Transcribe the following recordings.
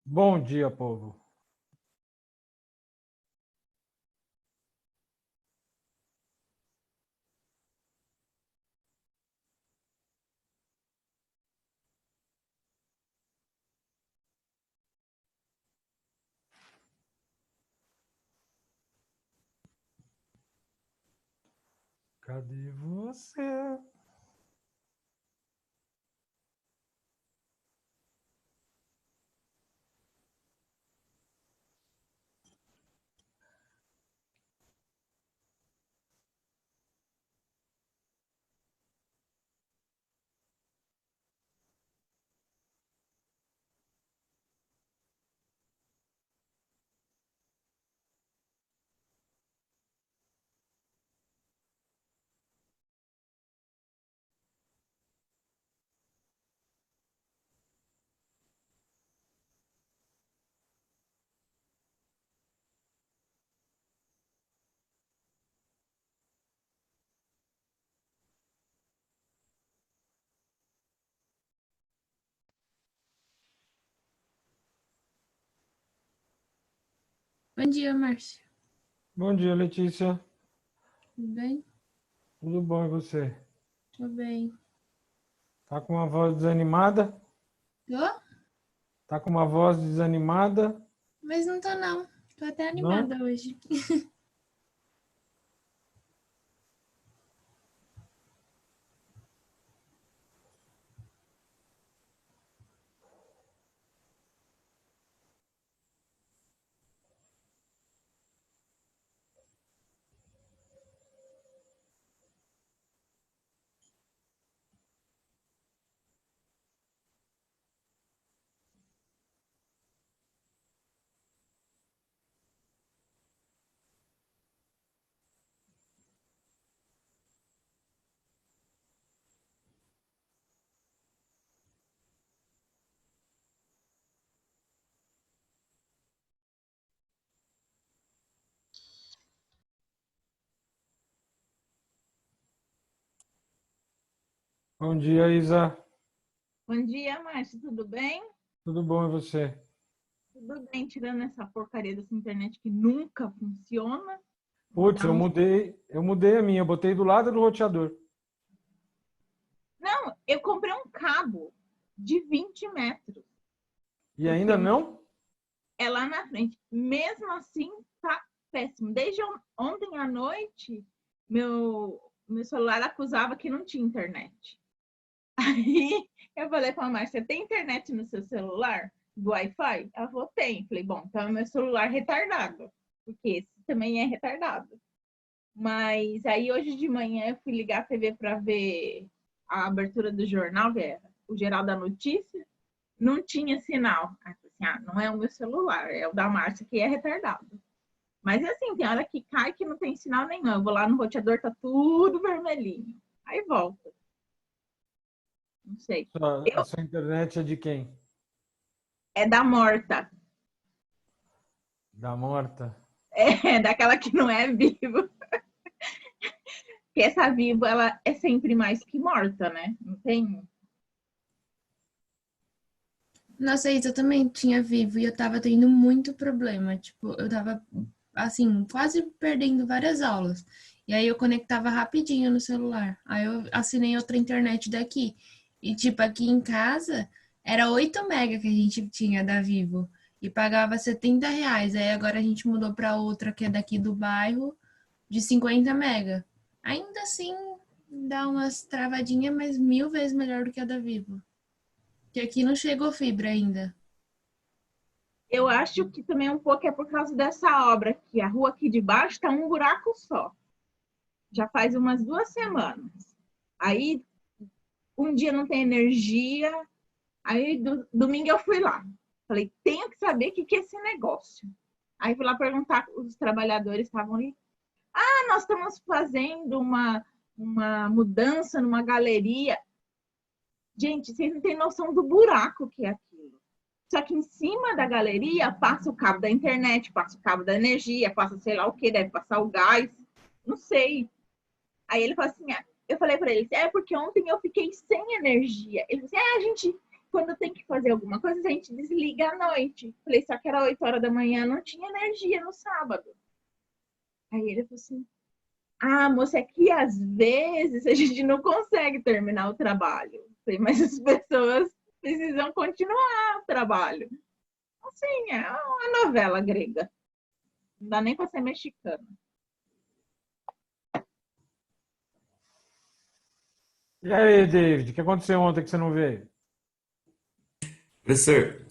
Bom dia, povo. Cadê você? Bom dia, Márcio. Bom dia, Letícia. Tudo bem? Tudo bom e você? Tô bem. Tá com uma voz desanimada? Tô? Tá com uma voz desanimada? Mas não tô, não. Tô até Não? animada hoje. Bom dia, Isa. Bom dia, Márcio, tudo bem? Tudo bom e você? Tudo bem, tirando essa porcaria dessa internet que nunca funciona. Vou Putz, dar um... eu mudei a minha, eu botei do lado do roteador. Não, eu comprei um cabo de 20 metros, E porque ainda não? é lá na frente. Mesmo assim, tá péssimo. Desde ontem à noite, meu celular acusava que não tinha internet. Aí eu falei para a Márcia, você tem internet no seu celular? Do Wi-Fi? Ela falou, tem. Falei, bom, então é meu celular retardado, porque esse também é retardado. Mas aí hoje de manhã eu fui ligar a TV para ver a abertura do jornal, que é o Geral da Notícia, não tinha sinal. Aí eu falei assim, não é o meu celular, é o da Márcia que é retardado. Mas assim, tem hora que cai que não tem sinal nenhum. Eu vou lá no roteador, tá tudo vermelhinho. Aí volta. Não sei. A sua internet é de quem? É da morta. Da Morta. É daquela que não é viva. Porque essa viva, ela é sempre mais que morta, né? Não tem. Nossa, Isa, eu também tinha Vivo e eu tava tendo muito problema. Tipo, eu tava, assim, quase perdendo várias aulas. E aí eu conectava rapidinho no celular. Aí eu assinei outra internet daqui. E, tipo, aqui em casa era 8 mega que a gente tinha da Vivo. E pagava R$ 70. Aí agora a gente mudou pra outra que é daqui do bairro, de 50 mega. Ainda assim, dá umas travadinhas, mas 1000 vezes melhor do que a da Vivo. Que aqui não chegou fibra ainda. Eu acho que também um pouco é por causa dessa obra aqui. A rua aqui de baixo tá um buraco só. Já faz umas 2 semanas. Aí um dia não tem energia. Aí domingo eu fui lá. Falei, tenho que saber o que é esse negócio. Aí fui lá perguntar, os trabalhadores estavam ali. Ah, nós estamos fazendo uma mudança numa galeria. Gente, vocês não têm noção do buraco que é aquilo. Só que em cima da galeria passa o cabo da internet, passa o cabo da energia, passa sei lá o que, deve passar o gás, não sei. Aí ele falou assim, eu falei para ele, é porque ontem eu fiquei sem energia. Ele falou assim, a gente quando tem que fazer alguma coisa, a gente desliga à noite. Falei, só que era 8 horas da manhã, não tinha energia no sábado. Aí ele falou assim, ah, moça, é que às vezes a gente não consegue terminar o trabalho. Falei, mas as pessoas precisam continuar o trabalho. Assim, é uma novela grega. Não dá nem para ser mexicana. E aí, David, o que aconteceu ontem que você não veio? Professor,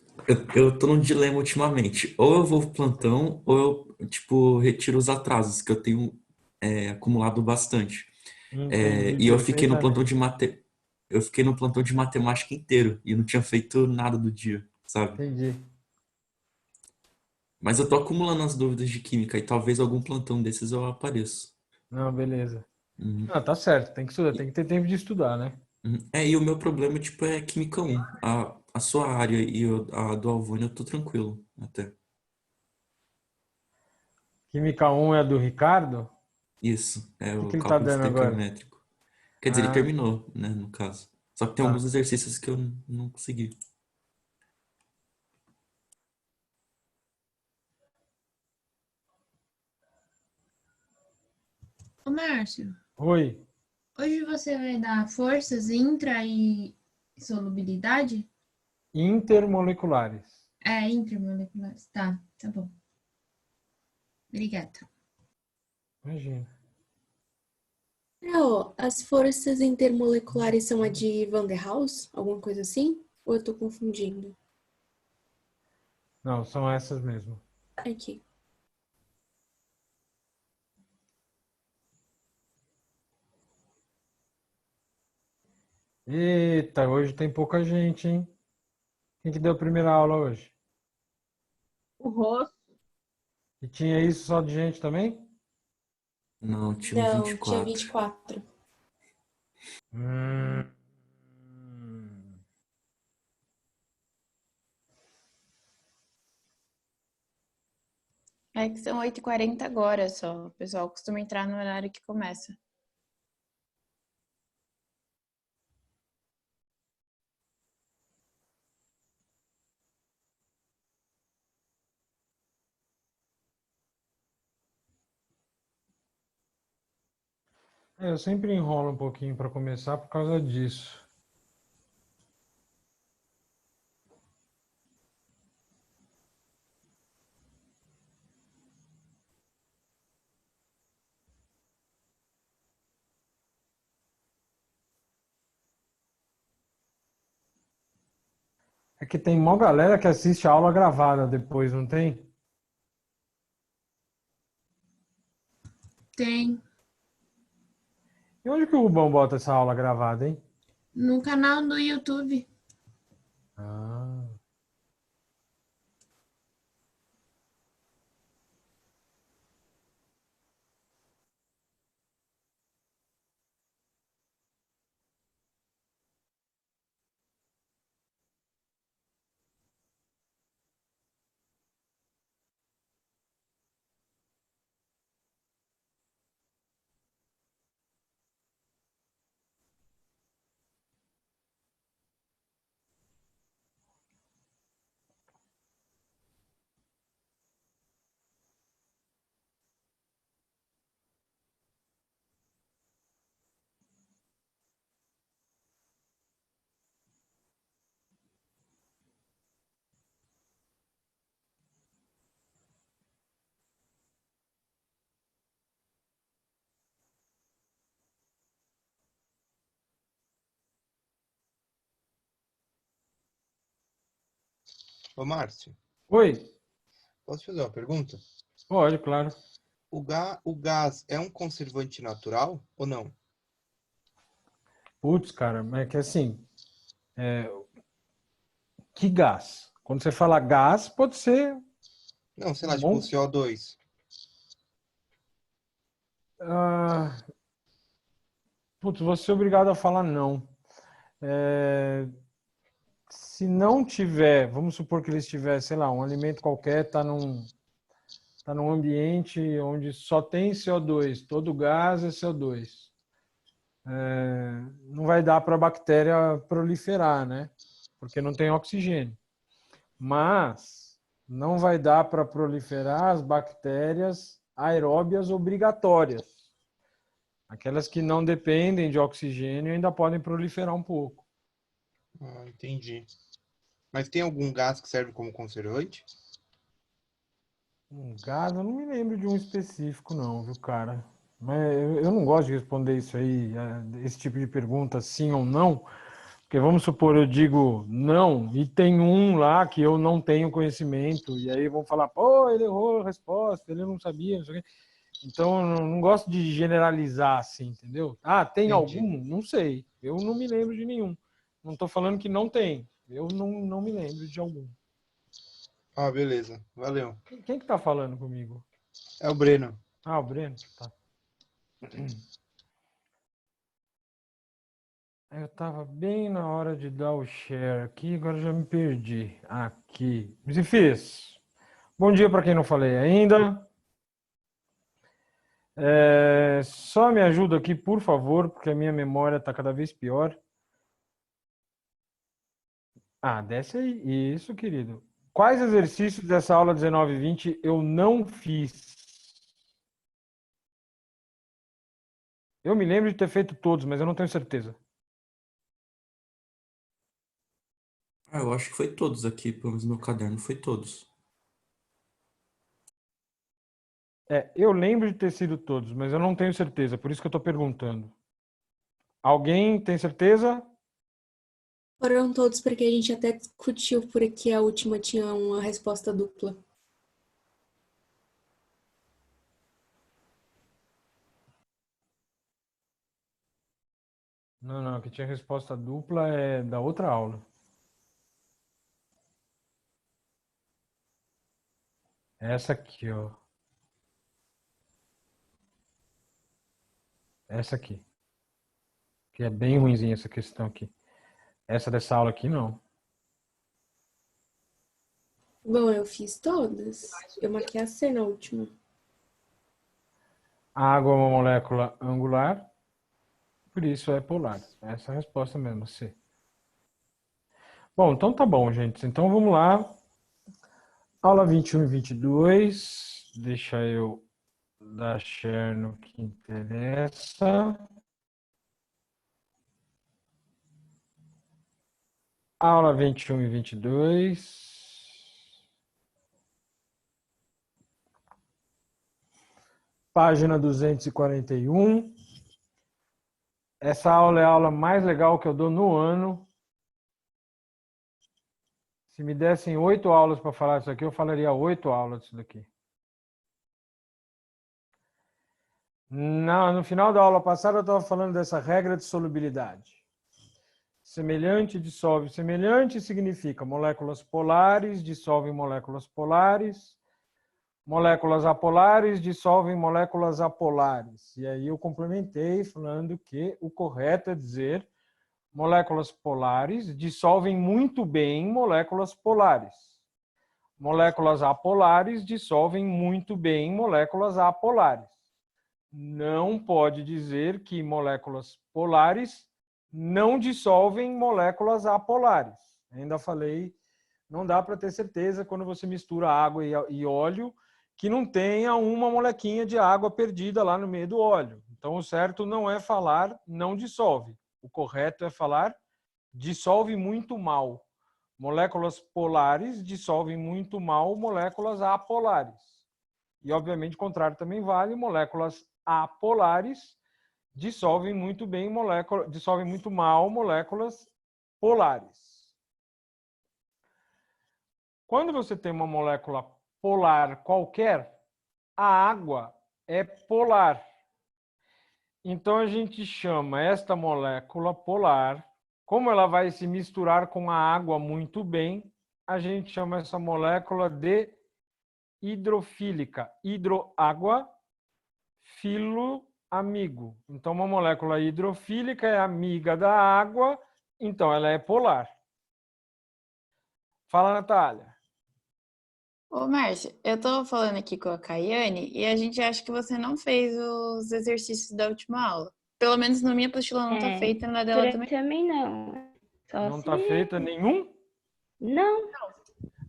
eu tô num dilema ultimamente. Ou eu vou pro plantão, ou eu, tipo, retiro os atrasos, que eu tenho acumulado bastante. Entendi E eu fiquei no plantão perfeitamente. eu fiquei no plantão de matemática inteiro e não tinha feito nada do dia, sabe? Entendi. Mas eu tô acumulando as dúvidas de química e talvez algum plantão desses eu apareça. Não, beleza. Uhum. Não, tá certo, tem que estudar, tem que ter tempo de estudar, né? E o meu problema, tipo, é química um. A sua área e a do Alvônia eu tô tranquilo até. Química um é a do Ricardo? Isso, é O que o que ele tá cálculo dando agora? estequiométrico. Quer dizer, ele Ah, terminou, né, no caso. Só que tem tá. alguns exercícios que eu não consegui. Ô, Márcio, Oi. hoje você vai dar forças intra e solubilidade? Intermoleculares. É, intramoleculares. Tá bom. Obrigada. Imagina. As forças intermoleculares são a de Van der Waals? Alguma coisa assim? Ou eu tô confundindo? Não, são essas mesmo. Aqui. Eita, hoje tem pouca gente, hein? Quem que deu a primeira aula hoje? O rosto, E tinha isso só de gente também? Não, tinha um Não, tinha 24. 24. Hum. É que são 8h40 agora só. O pessoal costuma entrar no horário que começa. Eu sempre enrolo um pouquinho para começar por causa disso. É que tem mó galera que assiste a aula gravada depois, não tem? Tem E onde que o Rubão bota essa aula gravada, hein? no canal do YouTube. Ah. Ô, Márcio, Oi, posso fazer uma pergunta? pode, claro. O gás é um conservante natural ou não? Putz, cara, mas é que assim, que gás? Quando você fala gás, pode ser Não, sei um lá, tipo o monte. CO2. Ah, putz, vou ser obrigado a falar não. É, se não tiver, vamos supor que eles tiver, sei lá, um alimento qualquer, tá num ambiente onde só tem CO2, todo gás é CO2. Não vai dar para a bactéria proliferar, né? porque não tem oxigênio. Mas não vai dar para proliferar as bactérias aeróbias obrigatórias. Aquelas que não dependem de oxigênio ainda podem proliferar um pouco. Ah, entendi. Mas tem algum gás que serve como conservante? Um gás, eu não me lembro de um específico não, viu, cara? Mas eu não gosto de responder isso aí, esse tipo de pergunta, sim ou não, porque vamos supor, eu digo não, e tem um lá que eu não tenho conhecimento, e aí vão falar, pô, ele errou a resposta, ele não sabia, não sei o quê. Então, eu não gosto de generalizar assim, entendeu? Ah, tem Entendi. algum? Não sei. Eu não me lembro de nenhum. Não estou falando que não tem. Eu não me lembro de algum. Ah, beleza. Valeu. Quem que tá falando comigo? É o Breno. Ah, o Breno. Tá. Eu tava bem na hora de dar o share aqui, agora já me perdi. Aqui. Me fiz. Bom dia para quem não falei ainda. Só me ajuda aqui, por favor, porque a minha memória está cada vez pior. Ah, desce aí. Isso, querido. Quais exercícios dessa aula 19 e 20 eu não fiz? Eu me lembro de ter feito todos, mas eu não tenho certeza. Ah, eu acho que foi todos aqui, pelo menos no meu caderno foi todos. Eu lembro de ter sido todos, mas eu não tenho certeza, por isso que eu estou perguntando. Alguém tem certeza? Foram todos porque a gente até discutiu por aqui, a última tinha uma resposta dupla. Não, que tinha resposta dupla é da outra aula. Essa aqui, ó. Essa aqui. Que é bem ruinzinha essa questão aqui. Essa dessa aula aqui, não. Bom, eu fiz todas. Eu marquei a C na última. A água é uma molécula angular, por isso é polar. Essa é a resposta mesmo, C. Bom, então tá bom, gente. Então vamos lá. Aula 21 e 22. Deixa eu dar share no que interessa. Aula 21 e 22. Página 241. Essa aula é a aula mais legal que eu dou no ano. Se me dessem 8 aulas para falar isso aqui, eu falaria 8 aulas disso daqui. No final da aula passada, eu estava falando dessa regra de solubilidade. Semelhante dissolve semelhante significa moléculas polares dissolvem moléculas polares, moléculas apolares dissolvem moléculas apolares. E aí eu complementei falando que o correto é dizer moléculas polares dissolvem muito bem moléculas polares. Moléculas apolares dissolvem muito bem moléculas apolares. Não pode dizer que moléculas polares não dissolvem moléculas apolares. Ainda falei, não dá para ter certeza quando você mistura água e óleo que não tenha uma molequinha de água perdida lá no meio do óleo. Então, o certo não é falar não dissolve. O correto é falar dissolve muito mal. Moléculas polares dissolvem muito mal moléculas apolares. E, obviamente, o contrário também vale. Moléculas apolares dissolvem muito bem dissolvem muito mal moléculas polares. Quando você tem uma molécula polar qualquer, a água é polar. Então a gente chama esta molécula polar, como ela vai se misturar com a água muito bem, a gente chama essa molécula de hidrofílica. Hidroágua, filo, amigo. Então, uma molécula hidrofílica é amiga da água, então ela é polar. Fala, Natália. Ô, Márcia, eu tô falando aqui com a Caiane e a gente acha que você não fez os exercícios da última aula. Pelo menos na minha apostila não tá feita, na dela por também. aqui também não. Só Não se... tá feito nenhum? Não,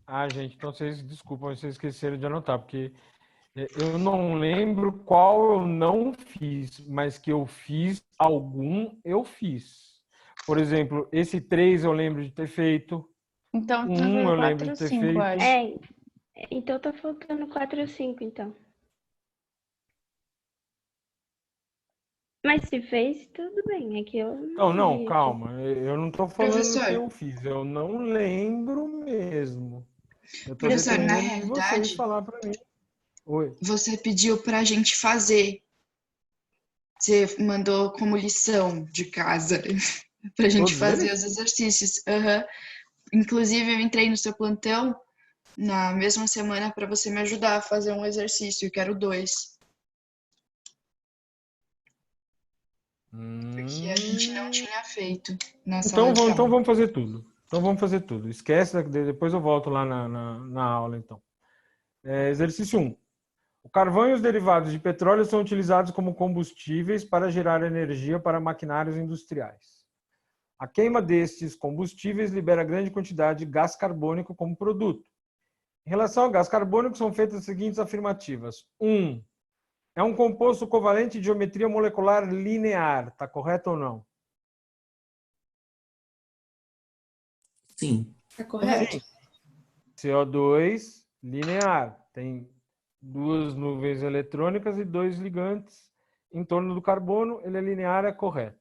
Ah, gente, então vocês, desculpa, vocês esqueceram de anotar, porque eu não lembro qual eu não fiz, mas que eu fiz, algum eu fiz. Por exemplo, esse 3 eu lembro de ter feito, Então, o tá 1 eu lembro 4 de ou ter 5, feito. acho. então tá faltando 4 ou 5, então. Mas se fez, tudo bem, é que eu Não, não não, vi aqui. calma, eu não tô falando que Professor, eu fiz, eu não lembro mesmo. Eu tô professor, na dependendo de vocês realidade, falar para mim. Oi. você pediu pra gente fazer. Você mandou como lição de casa pra gente Todos fazer eles? os exercícios. Aham. Inclusive, eu entrei no seu plantão na mesma semana para você me ajudar a fazer um exercício, que era o 2, porque a gente não tinha feito na sala de Então aula. vamos fazer tudo. Então vamos fazer tudo. Esquece, depois eu volto lá na aula, então. Exercício 1. O carvão e os derivados de petróleo são utilizados como combustíveis para gerar energia para maquinários industriais. A queima destes combustíveis libera grande quantidade de gás carbônico como produto. Em relação ao gás carbônico, são feitas as seguintes afirmativas. 1. É um composto covalente de geometria molecular linear. Está correto ou não? Sim. Tá correto? CO2 linear. Tem duas nuvens eletrônicas e dois ligantes em torno do carbono. Ele é linear, é correto.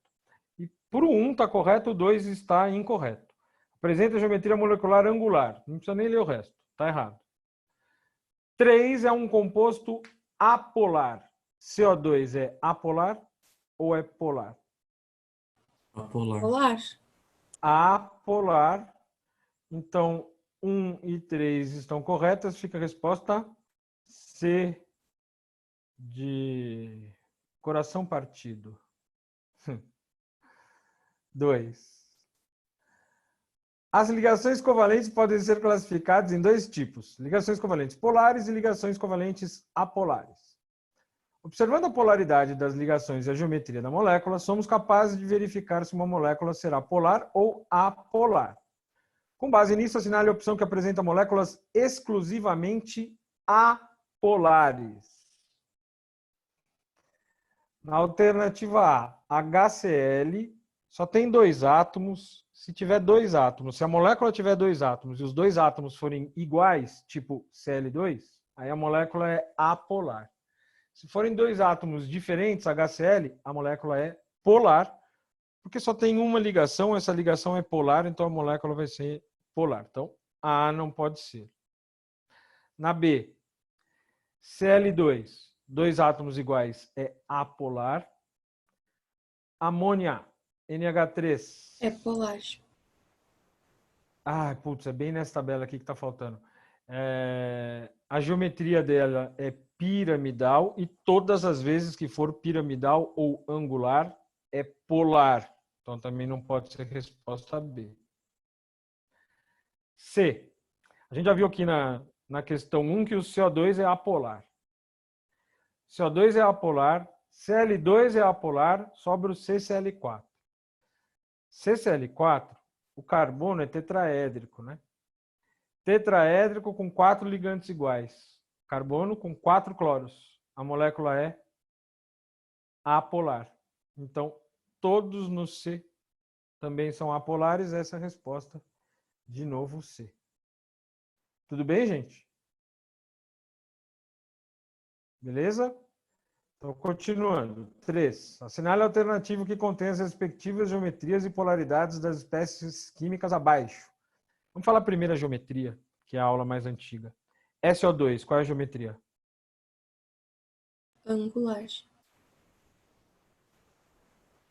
E por 1 está correto, o 2 está incorreto. Apresenta geometria molecular angular. Não precisa nem ler o resto. Está errado. 3 é um composto apolar. CO2 é apolar ou é polar? Apolar. Polar. Apolar. Então, 1 e 3 estão corretas. Fica a resposta C de coração partido. 2. As ligações covalentes podem ser classificadas em dois tipos: ligações covalentes polares e ligações covalentes apolares. Observando a polaridade das ligações e a geometria da molécula, somos capazes de verificar se uma molécula será polar ou apolar. Com base nisso, assinale a opção que apresenta moléculas exclusivamente apolares. Na alternativa A, HCl só tem 2 átomos. Se tiver 2 átomos, se a molécula tiver 2 átomos e os 2 átomos forem iguais, tipo Cl2, aí a molécula é apolar. Se forem 2 átomos diferentes, HCl, a molécula é polar, porque só tem uma ligação, essa ligação é polar, então a molécula vai ser polar. Então, A não pode ser. Na B, Cl2, 2 átomos iguais é apolar. Amônia, NH3. É polar. Ah, putz, é bem nessa tabela aqui que está faltando. A geometria dela é piramidal e todas as vezes que for piramidal ou angular é polar. Então também não pode ser resposta B. C. A gente já viu aqui na questão 1 que o CO2 é apolar. CO2 é apolar, Cl2 é apolar, sobra o CCl4. CCl4, o carbono é tetraédrico, né? Tetraédrico com 4 ligantes iguais. Carbono com 4 cloros. A molécula é apolar. Então, todos no C também são apolares. Essa é a resposta. De novo, C. Tudo bem, gente? Beleza? Então, continuando. 3. Assinale a alternativa que contém as respectivas geometrias e polaridades das espécies químicas abaixo. Vamos falar primeiro a geometria, que é a aula mais antiga. SO2, qual é a geometria? Angular.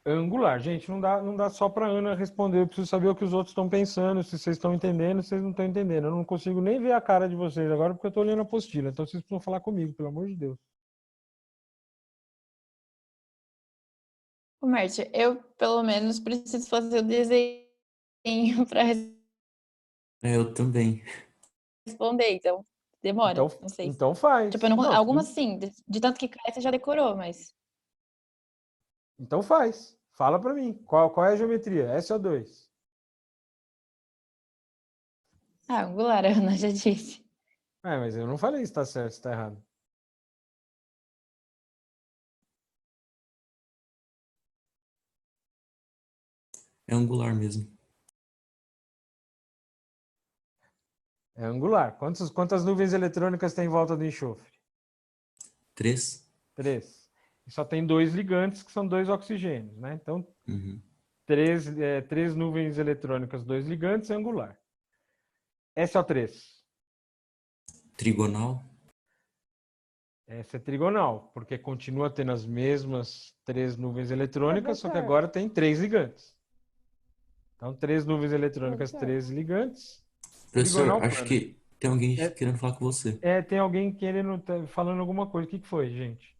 Angular. Gente, não dá só para a Ana responder. Eu preciso saber o que os outros estão pensando, se vocês estão entendendo, se vocês não estão entendendo. Eu não consigo nem ver a cara de vocês agora porque eu estou olhando a apostila. Então vocês precisam falar comigo, pelo amor de Deus. Ô, Márcia, eu pelo menos preciso fazer o desenho para Eu também. responder, então demora, não sei. Então faz. Tipo, eu não, Não, algumas sim, de tanto que cai você já decorou, mas então faz. Fala para mim. Qual é a geometria? SO2. Ah, angular, a Ana já disse. Mas eu não falei se tá certo, se tá errado. É angular mesmo. É angular. Quantas nuvens eletrônicas tem em volta do enxofre? 3? 3. E só tem 2 ligantes, que são 2 oxigênios, né? Então, Uhum. 3 nuvens eletrônicas, 2 ligantes, é angular. SO3. Trigonal? Essa é trigonal, porque continua tendo as mesmas 3 nuvens eletrônicas, só que Professor. agora tem 3 ligantes. Então, 3 nuvens eletrônicas, Professor. 13 ligantes. Professor, Trigonal acho plana. que tem alguém É- querendo falar com você. Tem alguém falando alguma coisa. O que foi, gente?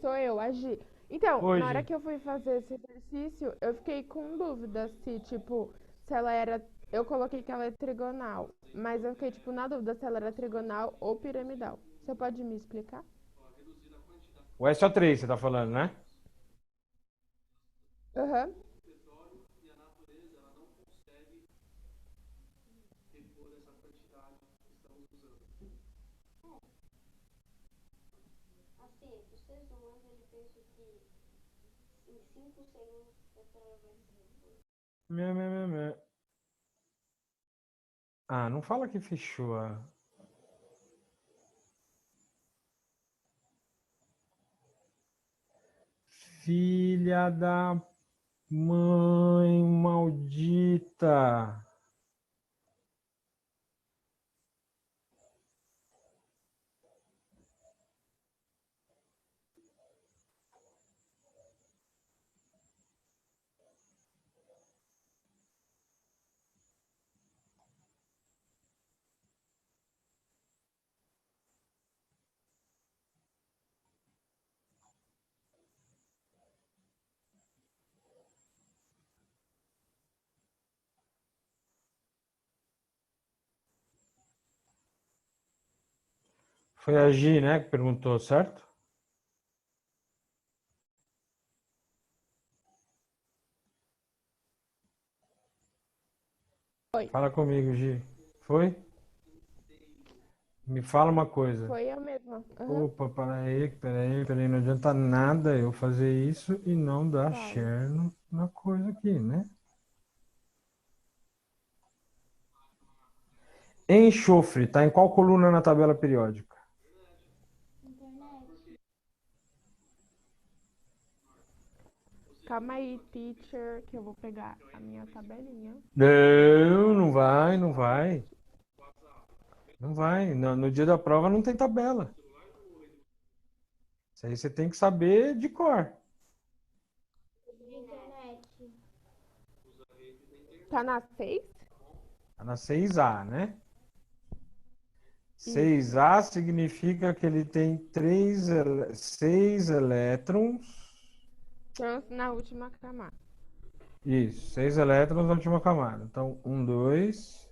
Sou eu, a Gi. Então, Oi, na hora Gi. que eu fui fazer esse exercício, eu fiquei com dúvida se, tipo, se ela era. Eu coloquei que ela é trigonal, mas eu fiquei, tipo, na dúvida se ela era trigonal ou piramidal. Você pode me explicar? O SO3 você tá falando, né? Aham. Mé. Ah, não fala que fechou. Filha da mãe maldita. Foi a Gi, né, que perguntou, certo? Foi. Fala comigo, Gi. Foi? Me fala uma coisa. Foi eu mesma. Aham. Opa, peraí. Não adianta nada eu fazer isso e não dar Fala. share na coisa aqui, né? Enxofre, tá em qual coluna na tabela periódica? Calma aí, teacher, que eu vou pegar a minha tabelinha. Não vai. Não vai. No dia da prova não tem tabela. Isso aí você tem que saber de cor. Tá na 6? Tá na 6A, né? Isso. 6A significa que ele tem 6 elétrons. Na última camada. Isso, 6 elétrons na última camada. Então, 1, 2,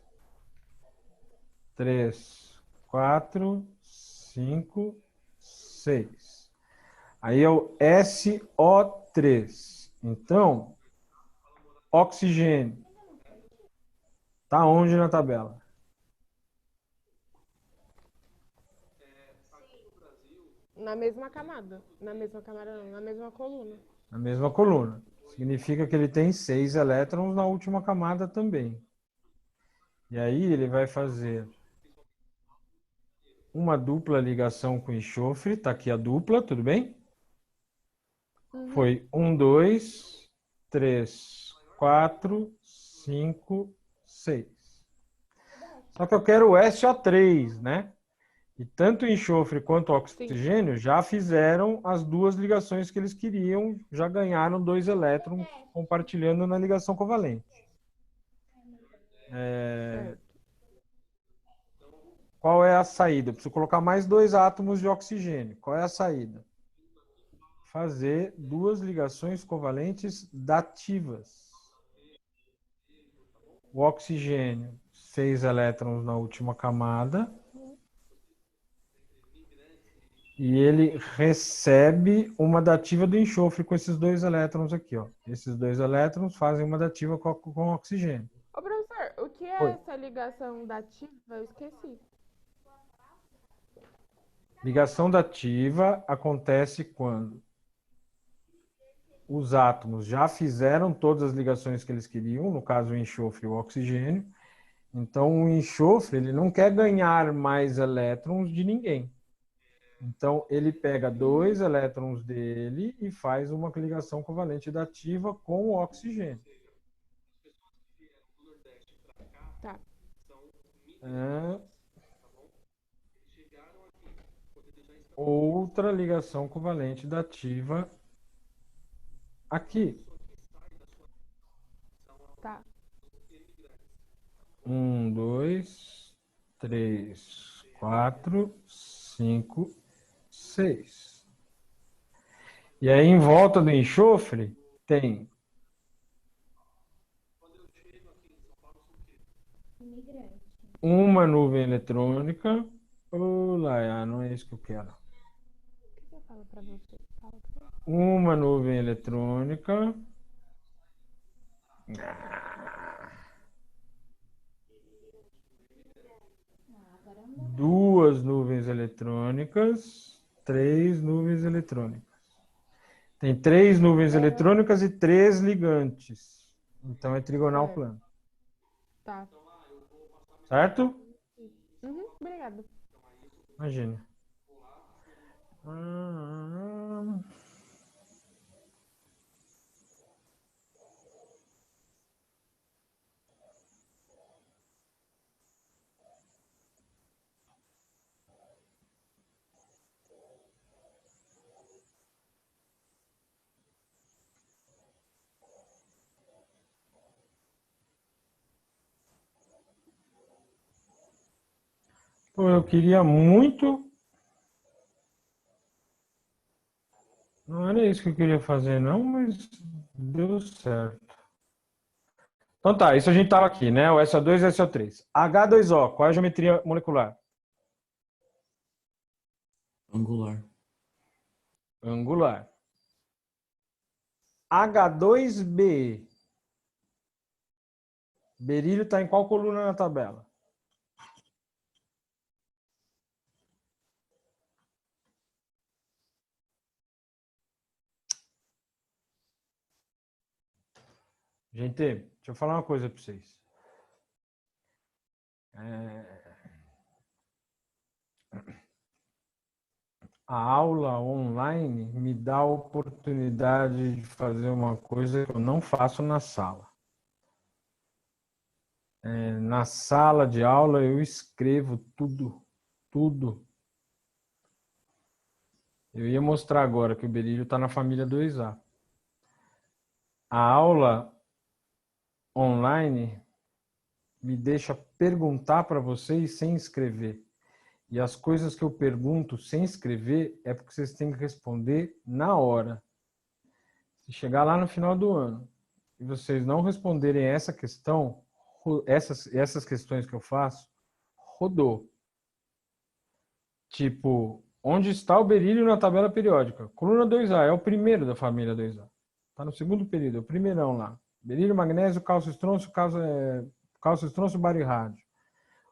3, 4, 5, 6. Aí é o SO3. Então, oxigênio. Tá onde na tabela? Na mesma camada. Na mesma camada não, na mesma coluna. Na mesma coluna. Significa que ele tem 6 elétrons na última camada também. E aí ele vai fazer uma dupla ligação com enxofre. Tá aqui a dupla, tudo bem? Foi 1, 2, 3, 4, 5, 6. Só que eu quero o SO3, né? E tanto o enxofre quanto o oxigênio já fizeram as duas ligações que eles queriam, já ganharam 2 elétrons compartilhando na ligação covalente. Qual é a saída? Eu preciso colocar mais 2 átomos de oxigênio. Qual é a saída? Fazer 2 ligações covalentes dativas. O oxigênio, 6 elétrons na última camada. E ele recebe uma dativa do enxofre com esses 2 elétrons aqui, ó. Esses 2 elétrons fazem uma dativa com oxigênio. Ô, professor, o que é Oi. essa ligação dativa? Eu esqueci. Ligação dativa acontece quando os átomos já fizeram todas as ligações que eles queriam, no caso o enxofre e o oxigênio. Então o enxofre ele não quer ganhar mais elétrons de ninguém. Então ele pega 2 elétrons dele e faz uma ligação covalente dativa com o oxigênio. Tá. Outra ligação covalente dativa aqui. Tá. 1, 2, 3, 4, 5, 6. E aí, em volta do enxofre, tem uma nuvem eletrônica. Olá, não é isso que eu quero. O que eu falo pra você? Fala pra você. Uma nuvem eletrônica. Duas nuvens eletrônicas. 3 nuvens eletrônicas. Tem 3 nuvens eletrônicas e 3 ligantes. Então é trigonal Certo. plano. Tá. Certo? Obrigada. Imagina. Pô, eu queria muito. Não era isso que eu queria fazer, não, mas deu certo. Então tá, isso a gente tava aqui, né? O SO2 e o SO3. H2O, qual é a geometria molecular? Angular. Angular. H2B. Berílio está em qual coluna na tabela? Gente, deixa eu falar uma coisa para vocês. A aula online me dá a oportunidade de fazer uma coisa que eu não faço na sala. Na sala de aula eu escrevo tudo. Eu ia mostrar agora que o berílio está na família 2A. A aula online me deixa perguntar para vocês sem escrever. E as coisas que eu pergunto sem escrever é porque vocês têm que responder na hora. Se chegar lá no final do ano e vocês não responderem essa questão, essas questões que eu faço, rodou. Tipo, onde está o berílio na tabela periódica? Coluna 2A, é o primeiro da família 2A. Está no segundo período, é o primeirão lá. Berílio, magnésio, cálcio, estrôncio, cálcio, estrôncio, bário e rádio.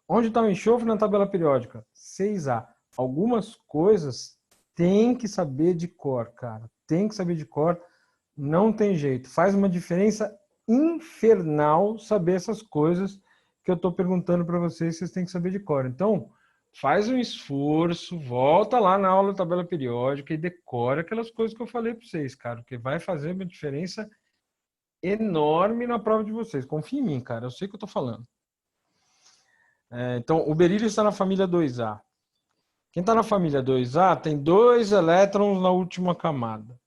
Onde está o enxofre na tabela periódica? 6A. Algumas coisas tem que saber de cor, cara. Tem que saber de cor. Não tem jeito. Faz uma diferença infernal saber essas coisas que eu estou perguntando para vocês. Vocês têm que saber de cor. Então, faz um esforço, volta lá na aula da tabela periódica e decora aquelas coisas que eu falei para vocês, cara. Porque vai fazer uma diferença enorme na prova de vocês. Confia em mim, cara. Eu sei o que eu estou falando. Então, o berílio está na família 2A. Quem está na família 2A tem 2 elétrons na última camada.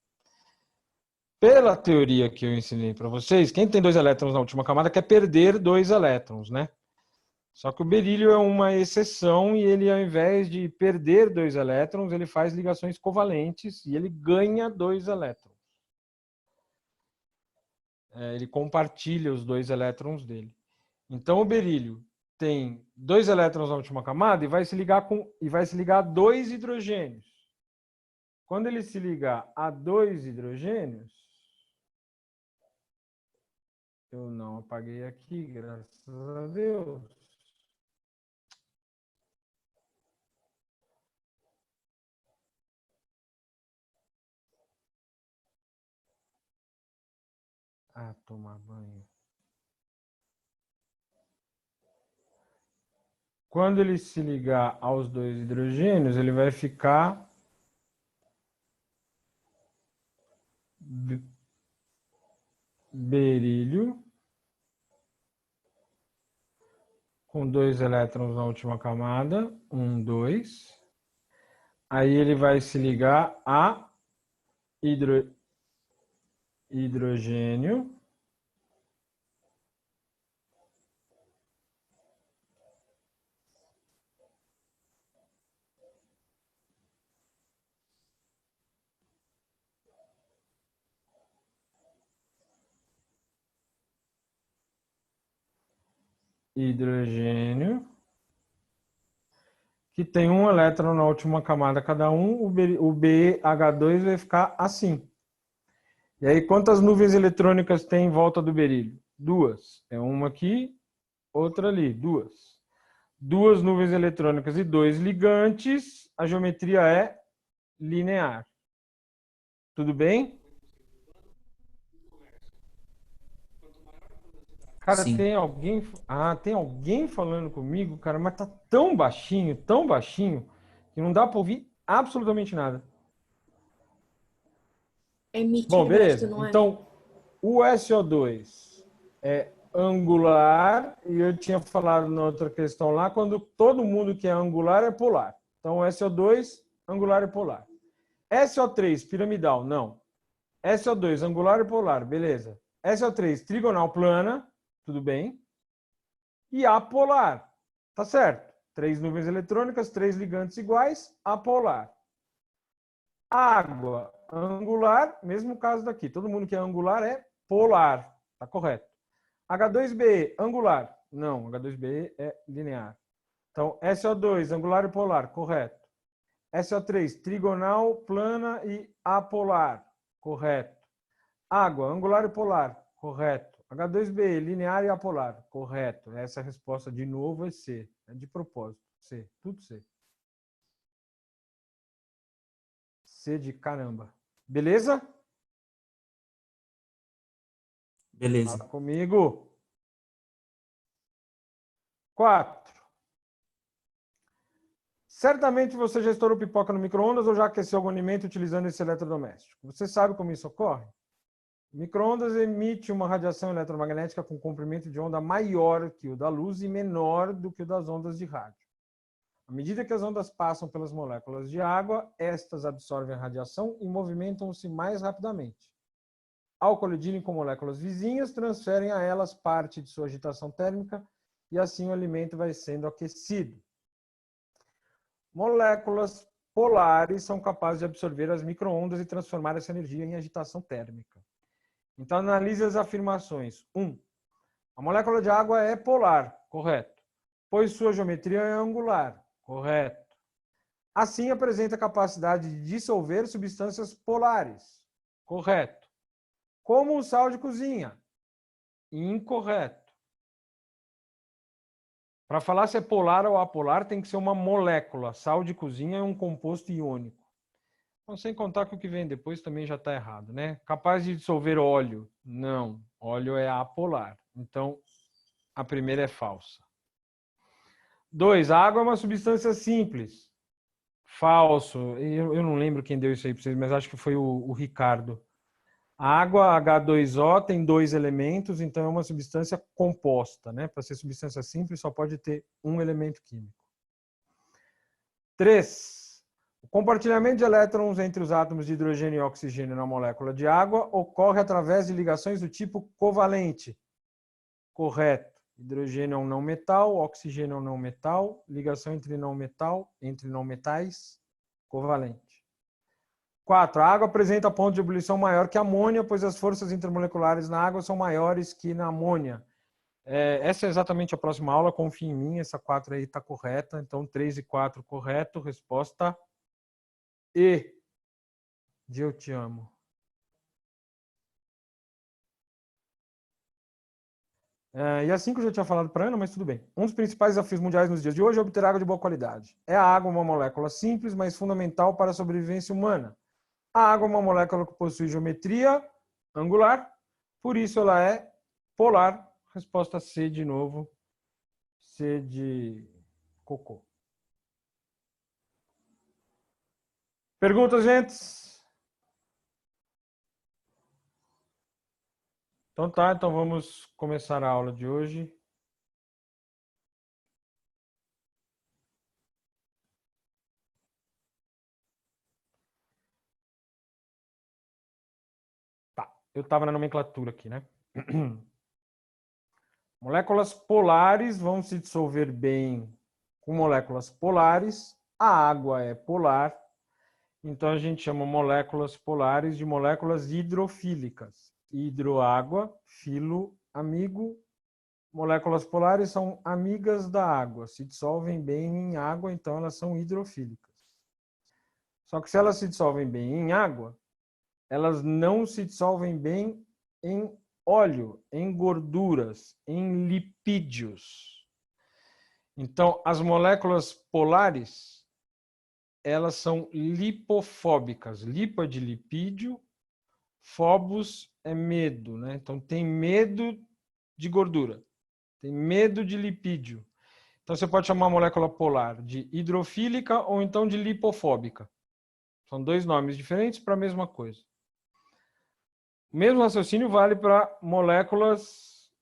Pela teoria que eu ensinei para vocês, quem tem 2 elétrons na última camada quer perder 2 elétrons, né? Só que o berílio é uma exceção e ele, ao invés de perder 2 elétrons, ele faz ligações covalentes e ele ganha 2 elétrons. Ele compartilha os 2 elétrons dele. Então, o berílio tem 2 elétrons na última camada e vai se ligar a 2 hidrogênios. Quando ele se ligar a 2 hidrogênios, Eu não apaguei aqui, graças a Deus. Ah, tomar banho. Quando ele se ligar aos dois hidrogênios, ele vai ficar berílio com 2 elétrons na última camada, 1, 2. Aí ele vai se ligar a hidrogênio que tem um elétron na última camada cada um, o BH2 vai ficar assim. E aí, quantas nuvens eletrônicas tem em volta do berílio? 2. É uma aqui, outra ali, 2. 2 nuvens eletrônicas e 2 ligantes, a geometria é linear. Tudo bem? Cara, Sim. tem alguém falando comigo, cara, mas tá tão baixinho, que não dá para ouvir absolutamente nada. É Mickey Bom, Roberto, beleza. não é? Então, o SO2 é angular, e eu tinha falado na outra questão lá, quando todo mundo que é angular é polar. Então, SO2, angular e polar. SO3, piramidal, não. SO2, angular e polar, beleza. SO3, trigonal plana, tudo bem. E apolar, tá certo. 3 nuvens eletrônicas, 3 ligantes iguais, apolar. Água, angular, mesmo caso daqui. Todo mundo que é angular é polar, tá correto. H2BE, angular. Não, H2BE é linear. Então, SO2, angular e polar, correto. SO3, trigonal, plana e apolar, correto. Água, angular e polar, correto. H2BE, linear e apolar, correto. Essa resposta, de novo, é C. É de propósito. C, tudo C. C de caramba. Beleza? Beleza. Fala comigo. 4. Certamente você já estourou pipoca no micro-ondas ou já aqueceu algum alimento utilizando esse eletrodoméstico. Você sabe como isso ocorre? O micro-ondas emite uma radiação eletromagnética com comprimento de onda maior que o da luz e menor do que o das ondas de rádio. À medida que as ondas passam pelas moléculas de água, estas absorvem a radiação e movimentam-se mais rapidamente. Ao colidirem com moléculas vizinhas, transferem a elas parte de sua agitação térmica e assim o alimento vai sendo aquecido. Moléculas polares são capazes de absorver as micro-ondas e transformar essa energia em agitação térmica. Então, analise as afirmações. 1. A molécula de água é polar, correto. Pois sua geometria é angular, correto. Assim, apresenta a capacidade de dissolver substâncias polares, correto. Como o sal de cozinha, incorreto. Para falar se é polar ou apolar, tem que ser uma molécula. Sal de cozinha é um composto iônico. Então, sem contar que o que vem depois também já está errado, né? Capaz de dissolver óleo? Não. Óleo é apolar. Então, a primeira é falsa. 2. A água é uma substância simples. Falso. Eu não lembro quem deu isso aí para vocês, mas acho que foi o Ricardo. A água H2O tem 2 elementos, então é uma substância composta, né? Para ser substância simples, só pode ter um elemento químico. 3. O compartilhamento de elétrons entre os átomos de hidrogênio e oxigênio na molécula de água ocorre através de ligações do tipo covalente. Correto. Hidrogênio é um não metal, oxigênio é um não metal, ligação entre não metais, covalente. 4. A água apresenta ponto de ebulição maior que a amônia, pois as forças intermoleculares na água são maiores que na amônia. Essa é exatamente a próxima aula, confia em mim, essa 4 aí está correta. Então, 3 e 4 correto, resposta E de eu te amo. E assim que eu já tinha falado para Ana, mas tudo bem. Um dos principais desafios mundiais nos dias de hoje é obter água de boa qualidade. A água é uma molécula simples, mas fundamental para a sobrevivência humana. A água é uma molécula que possui geometria angular, por isso ela é polar. Resposta C de novo. C de cocô. Perguntas, gente? Então tá, então vamos começar a aula de hoje. Tá, eu estava na nomenclatura aqui, né? Moléculas polares vão se dissolver bem com moléculas polares. A água é polar, então a gente chama moléculas polares de moléculas hidrofílicas. Hidroágua, filo, amigo. Moléculas polares são amigas da água, se dissolvem bem em água, então elas são hidrofílicas. Só que se elas se dissolvem bem em água, elas não se dissolvem bem em óleo, em gorduras, em lipídios. Então, as moléculas polares, elas são lipofóbicas. Lipo é de lipídio, phobos é medo, né? Então, tem medo de gordura, tem medo de lipídio. Então, você pode chamar a molécula polar de hidrofílica ou então de lipofóbica. São dois nomes diferentes para a mesma coisa. O mesmo raciocínio vale para moléculas...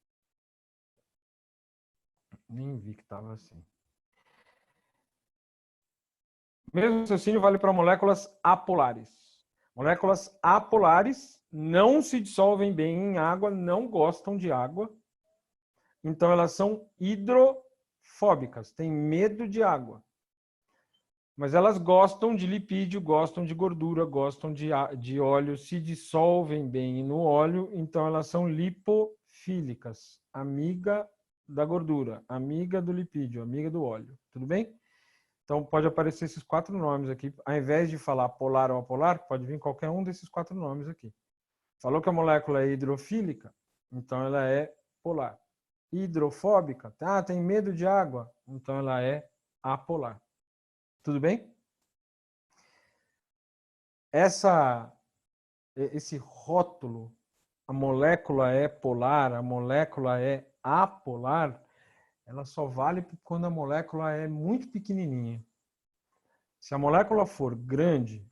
Nem vi que estava assim. O mesmo raciocínio vale para moléculas apolares. Moléculas apolares não se dissolvem bem em água, não gostam de água. Então, elas são hidrofóbicas, têm medo de água. Mas elas gostam de lipídio, gostam de gordura, gostam de óleo, se dissolvem bem no óleo, então elas são lipofílicas, amiga da gordura, amiga do lipídio, amiga do óleo. Tudo bem? Então pode aparecer esses 4 nomes aqui. Ao invés de falar polar ou apolar, pode vir qualquer um desses 4 nomes aqui. Falou que a molécula é hidrofílica, então ela é polar. Hidrofóbica, tem medo de água, então ela é apolar. Tudo bem? Esse rótulo, a molécula é polar, a molécula é apolar, ela só vale quando a molécula é muito pequenininha. Se a molécula for grande,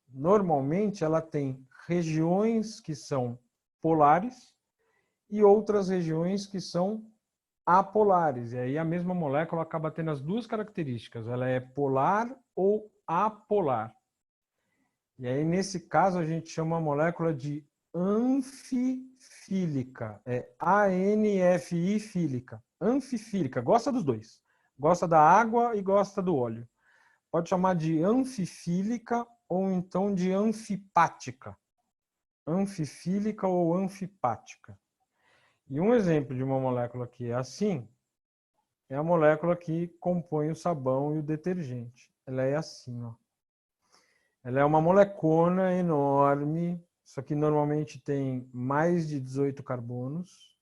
normalmente ela tem regiões que são polares e outras regiões que são apolares. E aí a mesma molécula acaba tendo as duas características. Ela é polar ou apolar. E aí, nesse caso, a gente chama a molécula de anfifílica. É ANFI-fílica. Anfifílica. Gosta dos dois. Gosta da água e gosta do óleo. Pode chamar de anfifílica ou então de anfipática. Anfifílica ou anfipática. E um exemplo de uma molécula que é assim é a molécula que compõe o sabão e o detergente. Ela é assim, ó. Ela é uma molecona enorme, só que normalmente tem mais de 18 carbonos.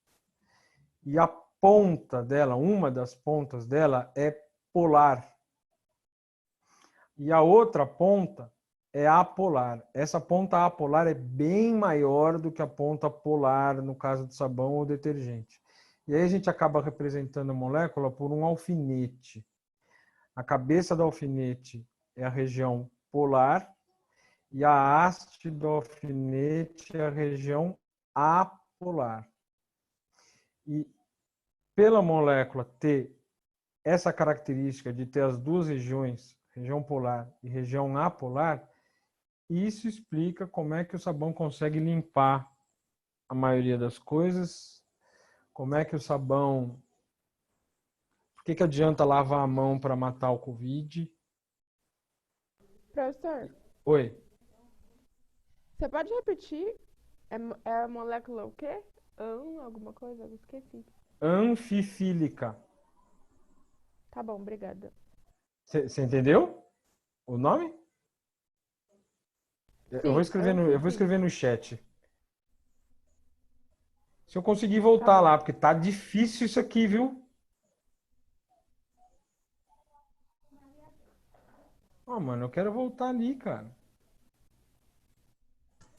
E a ponta dela, uma das pontas dela é polar. E a outra ponta é apolar. Essa ponta apolar é bem maior do que a ponta polar, no caso do sabão ou detergente. E aí a gente acaba representando a molécula por um alfinete. A cabeça do alfinete é a região polar e a haste do alfinete é a região apolar. E pela molécula ter essa característica de ter as duas regiões, região polar e região apolar, isso explica como é que o sabão consegue limpar a maioria das coisas, como é que o sabão... Por que adianta lavar a mão para matar o Covid? Professor, Oi. você pode repetir? É a molécula o quê? Alguma coisa? Eu esqueci. Anfifílica. Tá bom, obrigada. Você entendeu o nome? Sim, Eu vou escrever no chat. Se eu conseguir voltar lá, porque tá difícil isso aqui, viu? Ó, mano, eu quero voltar ali, cara.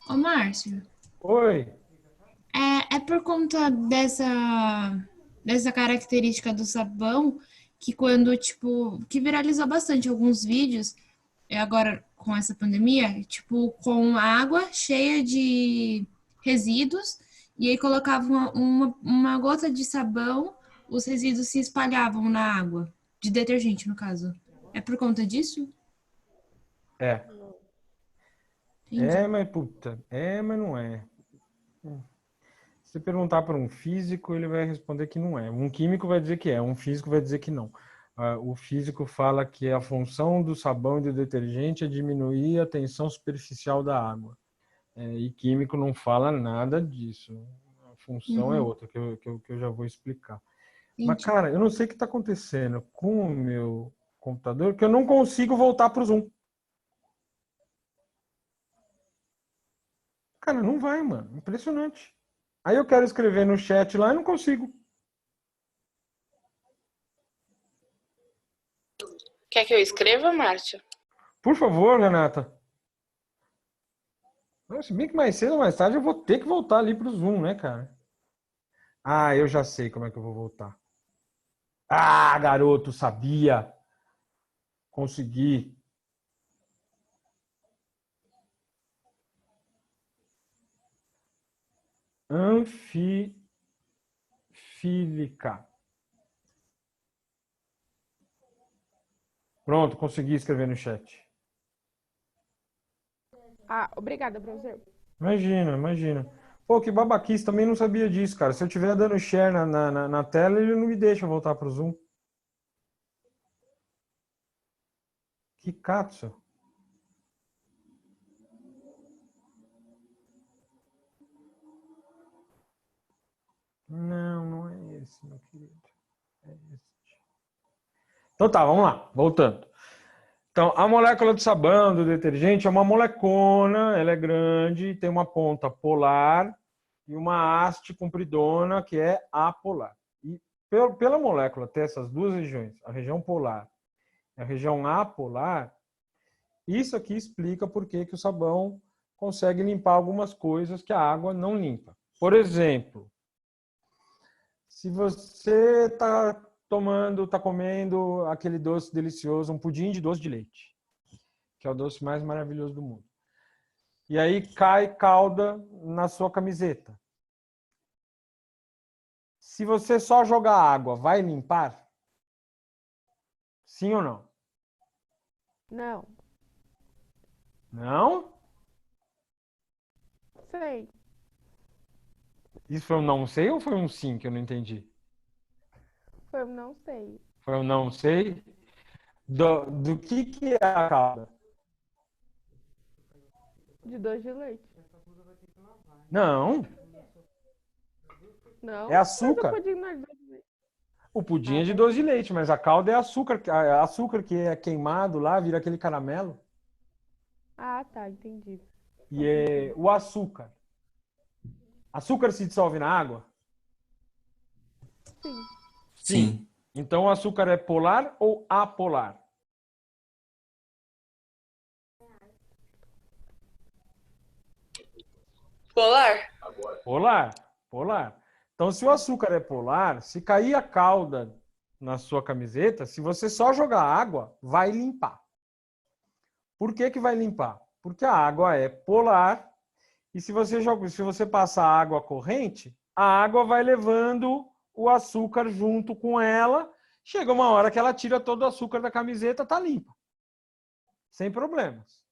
Ô, Márcio, Oi. é por conta dessa característica do sabão que quando, tipo, que viralizou bastante alguns vídeos, agora com essa pandemia, tipo, com água cheia de resíduos, e aí colocava uma gota de sabão, os resíduos se espalhavam na água, de detergente, no caso. É por conta disso? É. Entendi. É, mas puta. É, mas não é. Se você perguntar para um físico, ele vai responder que não é. Um químico vai dizer que é, um físico vai dizer que não. O físico fala que a função do sabão e do detergente é diminuir a tensão superficial da água. E químico não fala nada disso. A função é outra, que eu já vou explicar. Mas, Entendi. cara, eu não sei o que está acontecendo com o meu computador, que eu não consigo voltar para o Zoom. Cara, não vai, mano. Impressionante. Aí eu quero escrever no chat lá e não consigo. Quer que eu escreva, Márcio? Por favor, Renata. Se bem que mais cedo ou mais tarde eu vou ter que voltar ali pro Zoom, né, cara? Ah, eu já sei como é que eu vou voltar. Ah, garoto, sabia. Consegui. Anfifílica. Pronto, consegui escrever no chat. Ah, obrigada, professor. Imagina, imagina. Pô, que babaquice, também não sabia disso, cara. Se eu estiver dando share na tela, ele não me deixa voltar pro Zoom. Que catso. Não, não é esse, meu querido. É esse. Então tá, vamos lá, voltando. Então, a molécula do sabão, do detergente, é uma molecona, ela é grande, tem uma ponta polar e uma haste compridona, que é apolar. E pela molécula ter essas duas regiões, a região polar e a região apolar, isso aqui explica por que o sabão consegue limpar algumas coisas que a água não limpa. Por exemplo, se você está comendo aquele doce delicioso, um pudim de doce de leite, que é o doce mais maravilhoso do mundo. E aí cai calda na sua camiseta. Se você só jogar água, vai limpar? Sim ou não? Não. Não? Sei. Isso foi um não sei ou foi um sim que eu não entendi? Foi um não sei. Foi um não sei? Do que é a calda? De doce de leite. Não, Não? é açúcar. Mas o pudim não é de doce de leite. O pudim é de doce de leite, mas a calda é açúcar. Açúcar que é queimado lá, vira aquele caramelo. Ah, tá, entendi. E é o açúcar. Açúcar se dissolve na água? Sim. Sim. Então o açúcar é polar ou apolar? Polar? Polar. Polar. Então se o açúcar é polar, se cair a calda na sua camiseta, se você só jogar água, vai limpar. Por que vai limpar? Porque a água é polar e se você passar água corrente, a água vai levando o açúcar junto com ela. Chega uma hora que ela tira todo o açúcar da camiseta, tá limpa. Sem problemas.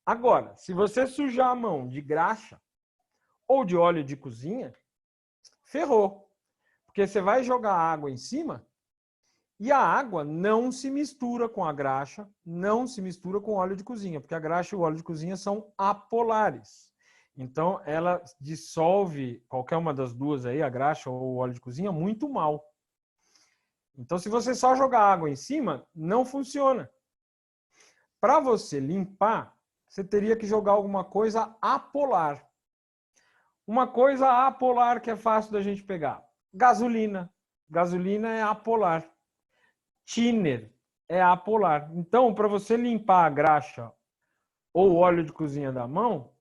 Agora, se você sujar a mão de graxa ou de óleo de cozinha, ferrou. Porque você vai jogar água em cima e a água não se mistura com a graxa, não se mistura com o óleo de cozinha, porque a graxa e o óleo de cozinha são apolares. Então, ela dissolve qualquer uma das duas aí, a graxa ou o óleo de cozinha, muito mal. Então, se você só jogar água em cima, não funciona. Para você limpar, você teria que jogar alguma coisa apolar. Uma coisa apolar que é fácil da gente pegar. Gasolina. Gasolina é apolar. Thinner é apolar. Então, para você limpar a graxa ou óleo de cozinha da mão,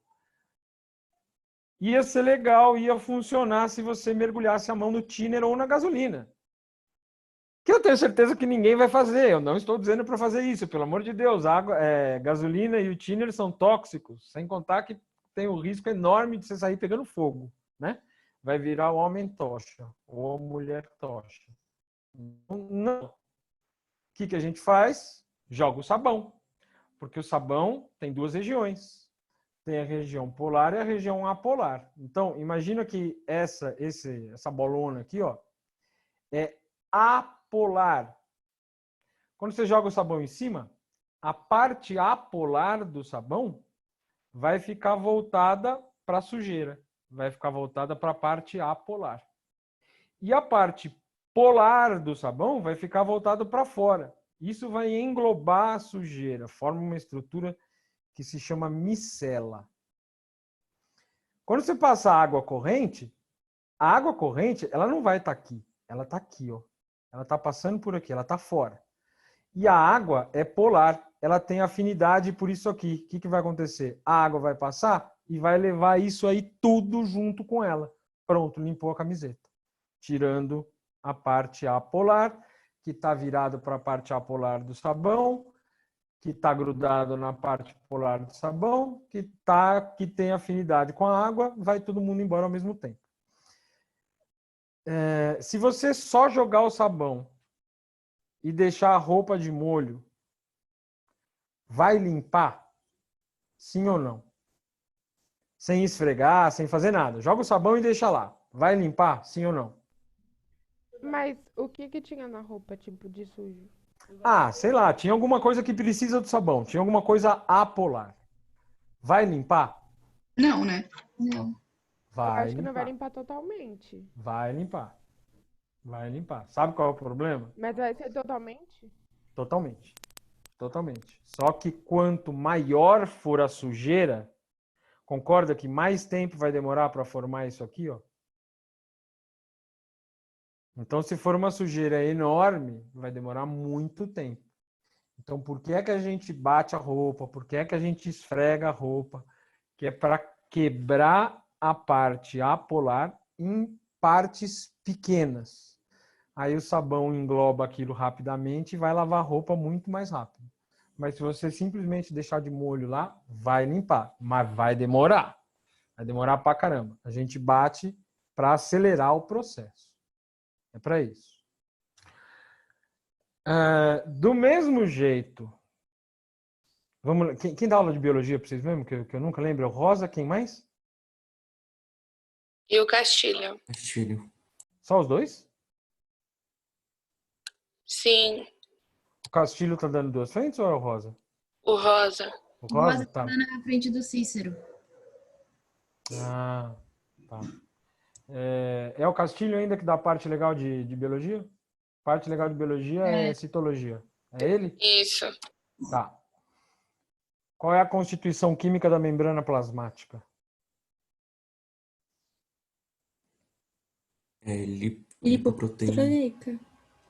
ia ser legal, ia funcionar se você mergulhasse a mão no thinner ou na gasolina. Que eu tenho certeza que ninguém vai fazer. Eu não estou dizendo para fazer isso, pelo amor de Deus. Gasolina e o thinner são tóxicos, sem contar que tem o risco enorme de você sair pegando fogo, né? Vai virar o homem tocha ou a mulher tocha. Não. O que a gente faz? Joga o sabão. Porque o sabão tem duas regiões. Tem a região polar e a região apolar. Então, imagina que essa bolona aqui, ó, é apolar. Quando você joga o sabão em cima, a parte apolar do sabão vai ficar voltada para a sujeira. Vai ficar voltada para a parte apolar. E a parte polar do sabão vai ficar voltada para fora. Isso vai englobar a sujeira, forma uma estrutura que se chama micela. Quando você passa a água corrente ela não vai estar aqui. Ela está aqui, ó. Ela está passando por aqui, ela está fora. E a água é polar, ela tem afinidade por isso aqui. O que vai acontecer? A água vai passar e vai levar isso aí tudo junto com ela. Pronto, limpou a camiseta. Tirando a parte apolar, que está virado para a parte apolar do sabão, que está grudado na parte polar do sabão, que tem afinidade com a água, vai todo mundo embora ao mesmo tempo. Se você só jogar o sabão e deixar a roupa de molho, vai limpar? Sim ou não? Sem esfregar, sem fazer nada. Joga o sabão e deixa lá. Vai limpar? Sim ou não? Mas o que tinha na roupa, tipo, de sujo? Sei lá, tinha alguma coisa que precisa do sabão. Tinha alguma coisa apolar. Vai limpar? Não, né? Não. Eu acho que não vai limpar totalmente. Vai limpar. Vai limpar. Sabe qual é o problema? Mas vai ser totalmente? Totalmente. Totalmente. Só que quanto maior for a sujeira, concorda que mais tempo vai demorar para formar isso aqui, ó? Então, se for uma sujeira enorme, vai demorar muito tempo. Então, por que é que a gente bate a roupa? Por que é que a gente esfrega a roupa? Que é para quebrar a parte apolar em partes pequenas. Aí o sabão engloba aquilo rapidamente e vai lavar a roupa muito mais rápido. Mas se você simplesmente deixar de molho lá, vai limpar. Mas vai demorar. Vai demorar pra caramba. A gente bate para acelerar o processo. É para isso. Do mesmo jeito, vamos, quem dá aula de biologia para vocês mesmo? Que eu nunca lembro. É o Rosa, quem mais? E o Castilho? Castilho. Só os dois? Sim. O Castilho tá dando duas frentes ou é o Rosa? O Rosa. O O Rosa tá. tá na frente do Cícero. Tá. É o Castilho ainda que dá a parte legal de biologia? Parte legal de biologia é citologia. É ele? Isso. Tá. Qual é a constituição química da membrana plasmática? É Lipoproteica.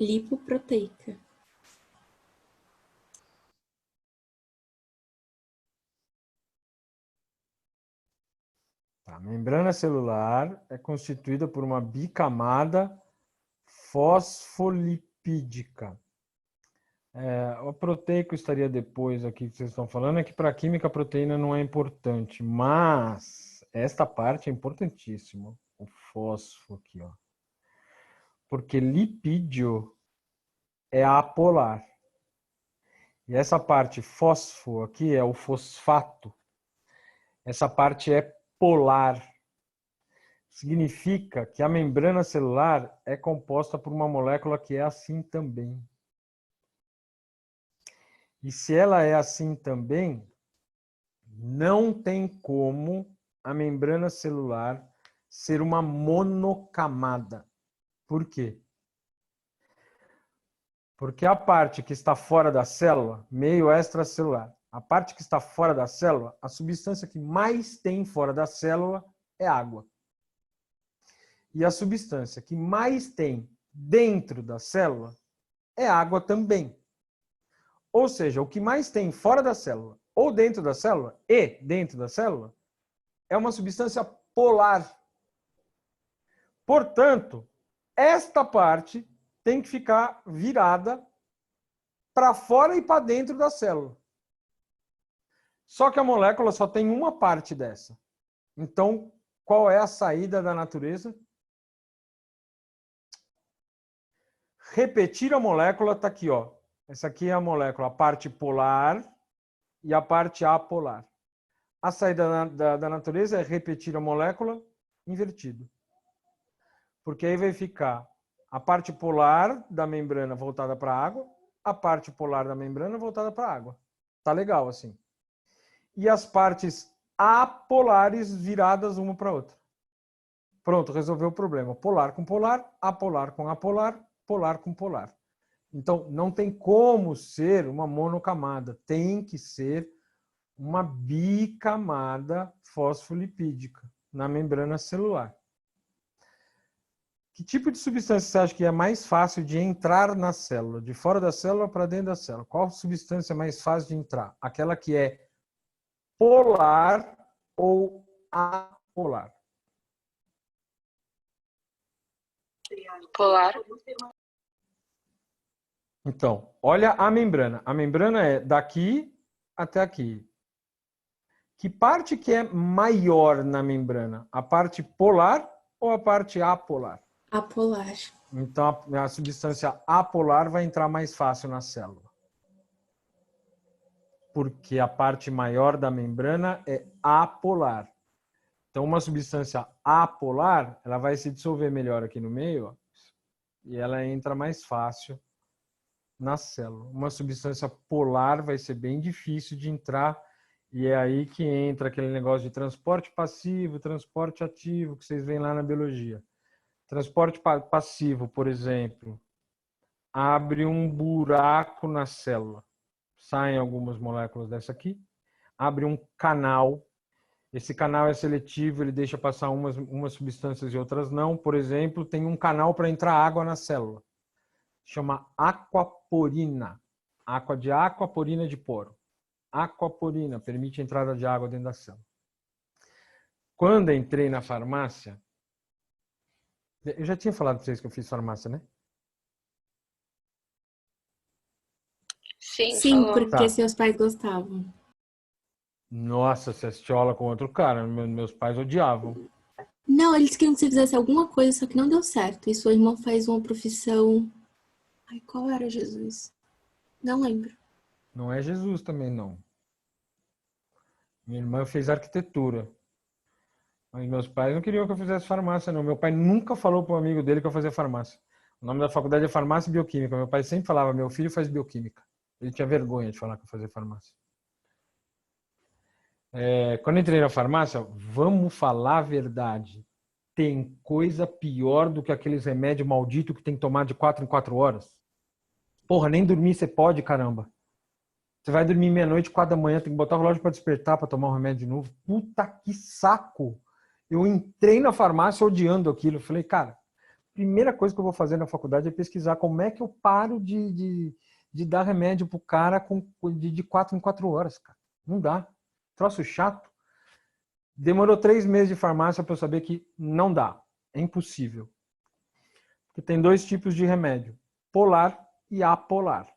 Lipoproteica. A membrana celular é constituída por uma bicamada fosfolipídica. O proteico estaria depois aqui que vocês estão falando, é que para a química a proteína não é importante, mas esta parte é importantíssima, o fósforo aqui, ó. Porque lipídio é apolar. E essa parte fósforo aqui é o fosfato. Essa parte é polar. Significa que a membrana celular é composta por uma molécula que é assim também. E se ela é assim também, não tem como a membrana celular ser uma monocamada. Por quê? Porque a parte que está fora da célula, meio extracelular, a parte que está fora da célula, a substância que mais tem fora da célula é água. E a substância que mais tem dentro da célula é água também. Ou seja, o que mais tem fora da célula ou dentro da célula e dentro da célula é uma substância polar. Portanto, esta parte tem que ficar virada para fora e para dentro da célula. Só que a molécula só tem uma parte dessa. Então, qual é a saída da natureza? Repetir a molécula está aqui, ó. Essa aqui é a molécula, a parte polar e a parte apolar. A saída da natureza é repetir a molécula invertido. Porque aí vai ficar a parte polar da membrana voltada para a água, a parte polar da membrana voltada para a água. Tá legal assim. E as partes apolares viradas uma para outra. Pronto, resolveu o problema. Polar com polar, apolar com apolar, polar com polar. Então, não tem como ser uma monocamada. Tem que ser uma bicamada fosfolipídica na membrana celular. Que tipo de substância você acha que é mais fácil de entrar na célula? De fora da célula para dentro da célula? Qual substância é mais fácil de entrar? Aquela que é polar ou apolar? Polar. Então, olha a membrana. A membrana é daqui até aqui. Que parte que é maior na membrana? A parte polar ou a parte apolar? Apolar. Então, a substância apolar vai entrar mais fácil na célula. Porque a parte maior da membrana é apolar. Então, uma substância apolar, ela vai se dissolver melhor aqui no meio, ó, e ela entra mais fácil na célula. Uma substância polar vai ser bem difícil de entrar, e é aí que entra aquele negócio de transporte passivo, transporte ativo, que vocês veem lá na biologia. Transporte passivo, por exemplo, abre um buraco na célula. Saem algumas moléculas dessa aqui, abre um canal. Esse canal é seletivo, ele deixa passar umas substâncias e outras não. Por exemplo, tem um canal para entrar água na célula. Chama aquaporina. Aqua de água, porina de poro. Aquaporina permite a entrada de água dentro da célula. Quando entrei na farmácia, eu já tinha falado para vocês que eu fiz farmácia, né? Sim, Sim, falou. porque Tá. seus pais gostavam. Nossa, você assistiu aula com outro cara. Meus pais odiavam. Não, eles queriam que você fizesse alguma coisa, só que não deu certo. E sua irmã faz uma profissão... Ai, qual era, Jesus? Não lembro. Não é Jesus também, não. Minha irmã fez arquitetura. Mas meus pais não queriam que eu fizesse farmácia, não. Meu pai nunca falou para um amigo dele que eu fazia farmácia. O nome da faculdade é Farmácia e Bioquímica. Meu pai sempre falava, meu filho faz bioquímica. Ele tinha vergonha de falar que eu fazia farmácia. Quando eu entrei na farmácia, vamos falar a verdade. Tem coisa pior do que aqueles remédios malditos que tem que tomar de 4 em 4 horas. Porra, nem dormir você pode, caramba. Você vai dormir meia-noite, 4 da manhã, tem que botar o relógio para despertar para tomar um remédio de novo. Puta que saco! Eu entrei na farmácia odiando aquilo. Falei, cara, primeira coisa que eu vou fazer na faculdade é pesquisar como é que eu paro de dar remédio pro cara de 4 em 4 horas, cara. Não dá. Troço chato. Demorou 3 meses de farmácia para eu saber que não dá. É impossível. Porque tem 2 tipos de remédio. Polar e apolar.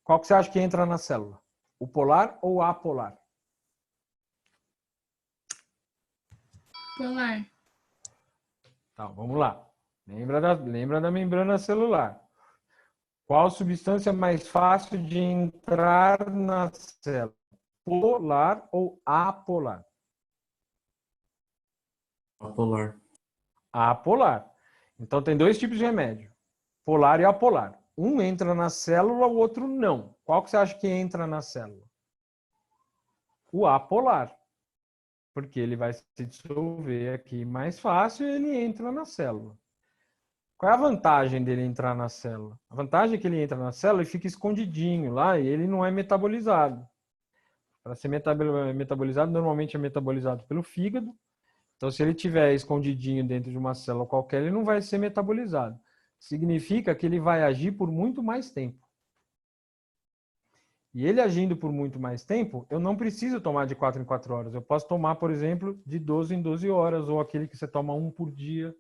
Qual que você acha que entra na célula? O polar ou o apolar? Polar. Tá, vamos lá. Lembra da membrana celular. Qual substância é mais fácil de entrar na célula? Polar ou apolar? Apolar. Apolar. Então tem 2 tipos de remédio. Polar e apolar. Um entra na célula, o outro não. Qual que você acha que entra na célula? O apolar. Porque ele vai se dissolver aqui mais fácil e ele entra na célula. Qual é a vantagem dele entrar na célula? A vantagem é que ele entra na célula e fica escondidinho lá e ele não é metabolizado. Para ser metabolizado, normalmente é metabolizado pelo fígado Então, se ele tiver escondidinho dentro de uma célula qualquer, ele não vai ser metabolizado. Significa que ele vai agir por muito mais tempo. E ele agindo por muito mais tempo, eu não preciso tomar de 4 em 4 horas. Eu posso tomar, por exemplo, de 12 em 12 horas, ou aquele que você toma um por dia.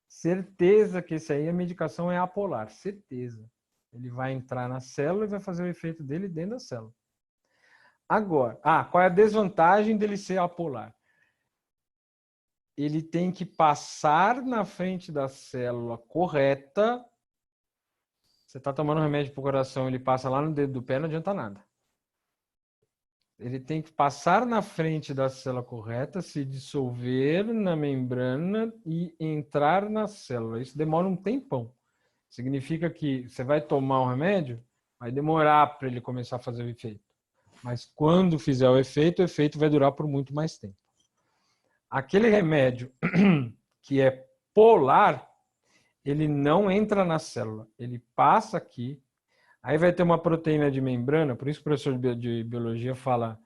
Certeza que esse aí, a medicação é apolar. Certeza. Ele vai entrar na célula e vai fazer o efeito dele dentro da célula. Agora, qual é a desvantagem dele ser apolar? Ele tem que passar na frente da célula correta. Você está tomando remédio para o coração, ele passa lá no dedo do pé, não adianta nada. Ele tem que passar na frente da célula correta, se dissolver na membrana e entrar na célula. Isso demora um tempão. Significa que você vai tomar um remédio, vai demorar para ele começar a fazer o efeito. Mas quando fizer o efeito vai durar por muito mais tempo. Aquele remédio que é polar, ele não entra na célula, ele passa aqui, aí vai ter uma proteína de membrana, por isso o professor de biologia fala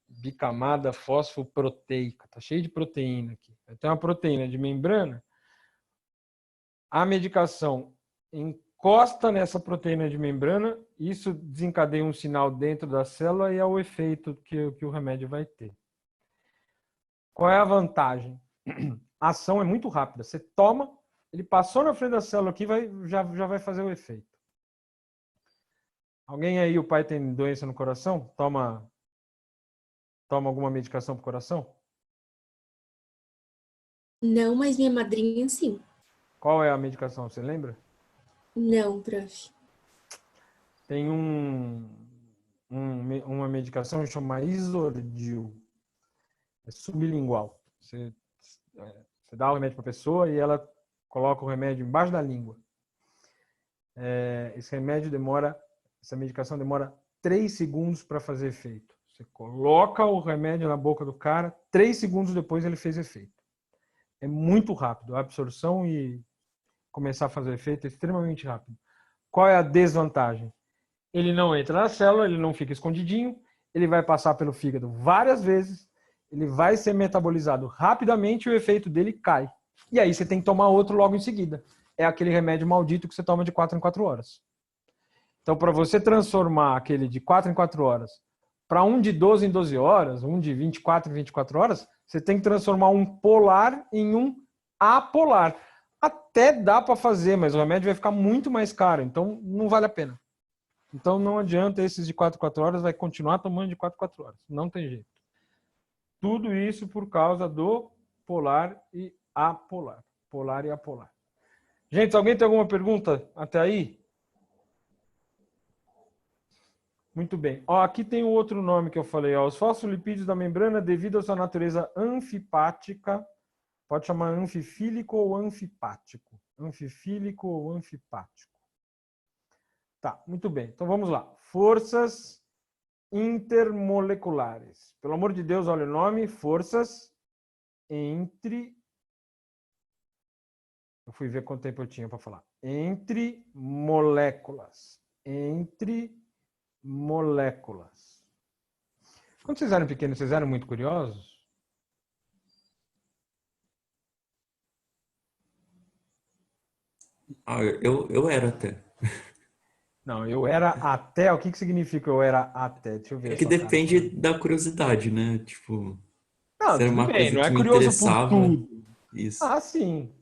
bicamada fosfoproteica, tá cheio de proteína aqui. Vai ter uma proteína de membrana, a medicação encosta nessa proteína de membrana, isso desencadeia um sinal dentro da célula e é o efeito que o remédio vai ter. Qual é a vantagem? A ação é muito rápida, você toma, ele passou na frente da célula aqui, já vai fazer o efeito. Alguém aí, o pai tem doença no coração? Toma alguma medicação para o coração? Não, mas minha madrinha sim. Qual é a medicação, você lembra? Não, prof. Tem uma medicação que chama Isordil. É sublingual. Você dá o remédio para a pessoa e ela coloca o remédio embaixo da língua. Essa medicação demora 3 segundos para fazer efeito. Você coloca o remédio na boca do cara, 3 segundos depois ele fez efeito. É muito rápido. A absorção e começar a fazer efeito é extremamente rápido. Qual é a desvantagem? Ele não entra na célula, ele não fica escondidinho, ele vai passar pelo fígado várias vezes, ele vai ser metabolizado rapidamente e o efeito dele cai. E aí você tem que tomar outro logo em seguida. É aquele remédio maldito que você toma de 4 em 4 horas. Então, para você transformar aquele de 4 em 4 horas para um de 12 em 12 horas, um de 24 em 24 horas, você tem que transformar um polar em um apolar. Até dá para fazer, mas o remédio vai ficar muito mais caro, então não vale a pena. Então não adianta esses de 4 em 4 horas, vai continuar tomando de 4 em 4 horas. Não tem jeito. Tudo isso por causa do polar e apolar. Polar e apolar. Gente, alguém tem alguma pergunta até aí? Muito bem. Aqui tem um outro nome que eu falei. Os fosfolipídios da membrana, devido à sua natureza anfipática, pode chamar anfifílico ou anfipático. Anfifílico ou anfipático. Tá, muito bem. Então vamos lá. Forças intermoleculares. Pelo amor de Deus, olha o nome. Forças entre... Eu fui ver quanto tempo eu tinha para falar. Entre moléculas. Entre moléculas. Quando vocês eram pequenos, vocês eram muito curiosos? Eu era até. Não, eu era até. O que significa eu era até? Deixa eu ver. É que depende da curiosidade, né? Tipo, não, se era uma tudo bem, coisa não é que me curioso interessava. por tudo. Isso. Sim.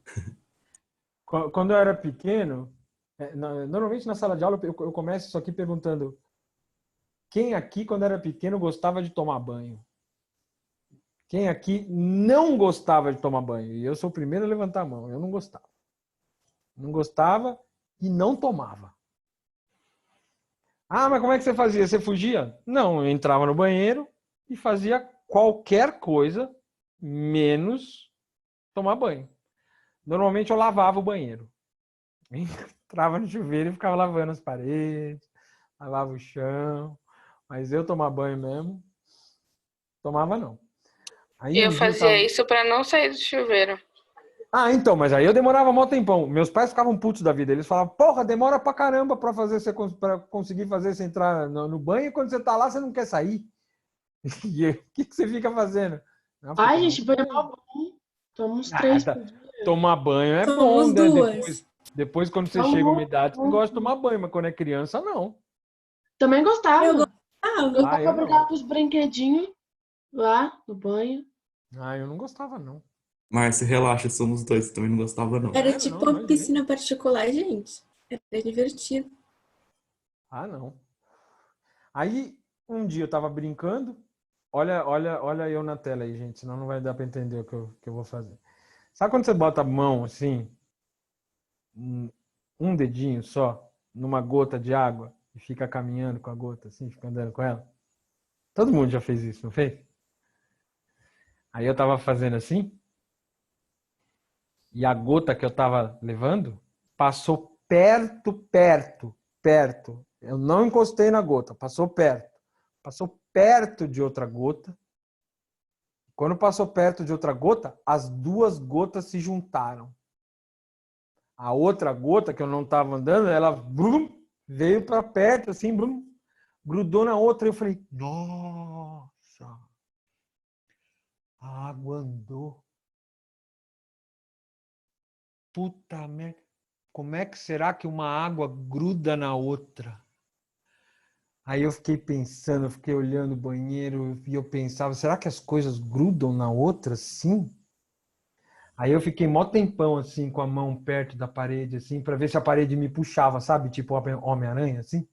Quando eu era pequeno, normalmente na sala de aula eu começo isso aqui perguntando: quem aqui, quando era pequeno, gostava de tomar banho? Quem aqui não gostava de tomar banho? E eu sou o primeiro a levantar a mão. Eu não gostava. Não gostava e não tomava. Mas como é que você fazia? Você fugia? Não, eu entrava no banheiro e fazia qualquer coisa menos tomar banho. Normalmente eu lavava o banheiro. Entrava no chuveiro e ficava lavando as paredes, lavava o chão. Mas eu tomar banho mesmo, tomava não. Aí eu fazia isso para não sair do chuveiro. Então, mas aí eu demorava mó tempão. Meus pais ficavam putos da vida. Eles falavam, porra, demora pra caramba pra conseguir fazer você entrar no banho e quando você tá lá, você não quer sair. E o que você fica fazendo? Não, porque Ai, tomar gente, banho é banho. mó bom. Toma uns Ah, 3 tá. por dia. Tomar banho é bom, Somos né? duas. Depois quando você Toma chega à um umidade, você monte. gosta de tomar banho, mas quando é criança, não. Também Eu gostava. gostava. Gostava Eu de brincar não. com os brinquedinhos lá no banho. Eu não gostava, não. Márcio, relaxa, somos dois, também não gostava, não. Era Sério? tipo Não, uma imagina. piscina particular, gente. Era divertido. Não. Aí, um dia eu tava brincando. Olha eu na tela aí, gente, senão não vai dar para entender o que eu vou fazer. Sabe quando você bota a mão assim, um dedinho só, numa gota de água e fica caminhando com a gota assim, fica andando com ela? Todo mundo já fez isso, não fez? Aí eu tava fazendo assim, e a gota que eu tava levando passou perto. Eu não encostei na gota, passou perto. Passou perto de outra gota. Quando passou perto de outra gota, as duas gotas se juntaram. A outra gota que eu não estava andando, ela veio para perto, assim, grudou na outra. Eu falei, nossa, a água andou. Puta merda. Como é que será que uma água gruda na outra? Aí eu fiquei pensando, eu fiquei olhando o banheiro e eu pensava, será que as coisas grudam na outra? Sim. Aí eu fiquei mó tempão assim, com a mão perto da parede, assim, para ver se a parede me puxava, sabe? Tipo Homem-Aranha, assim.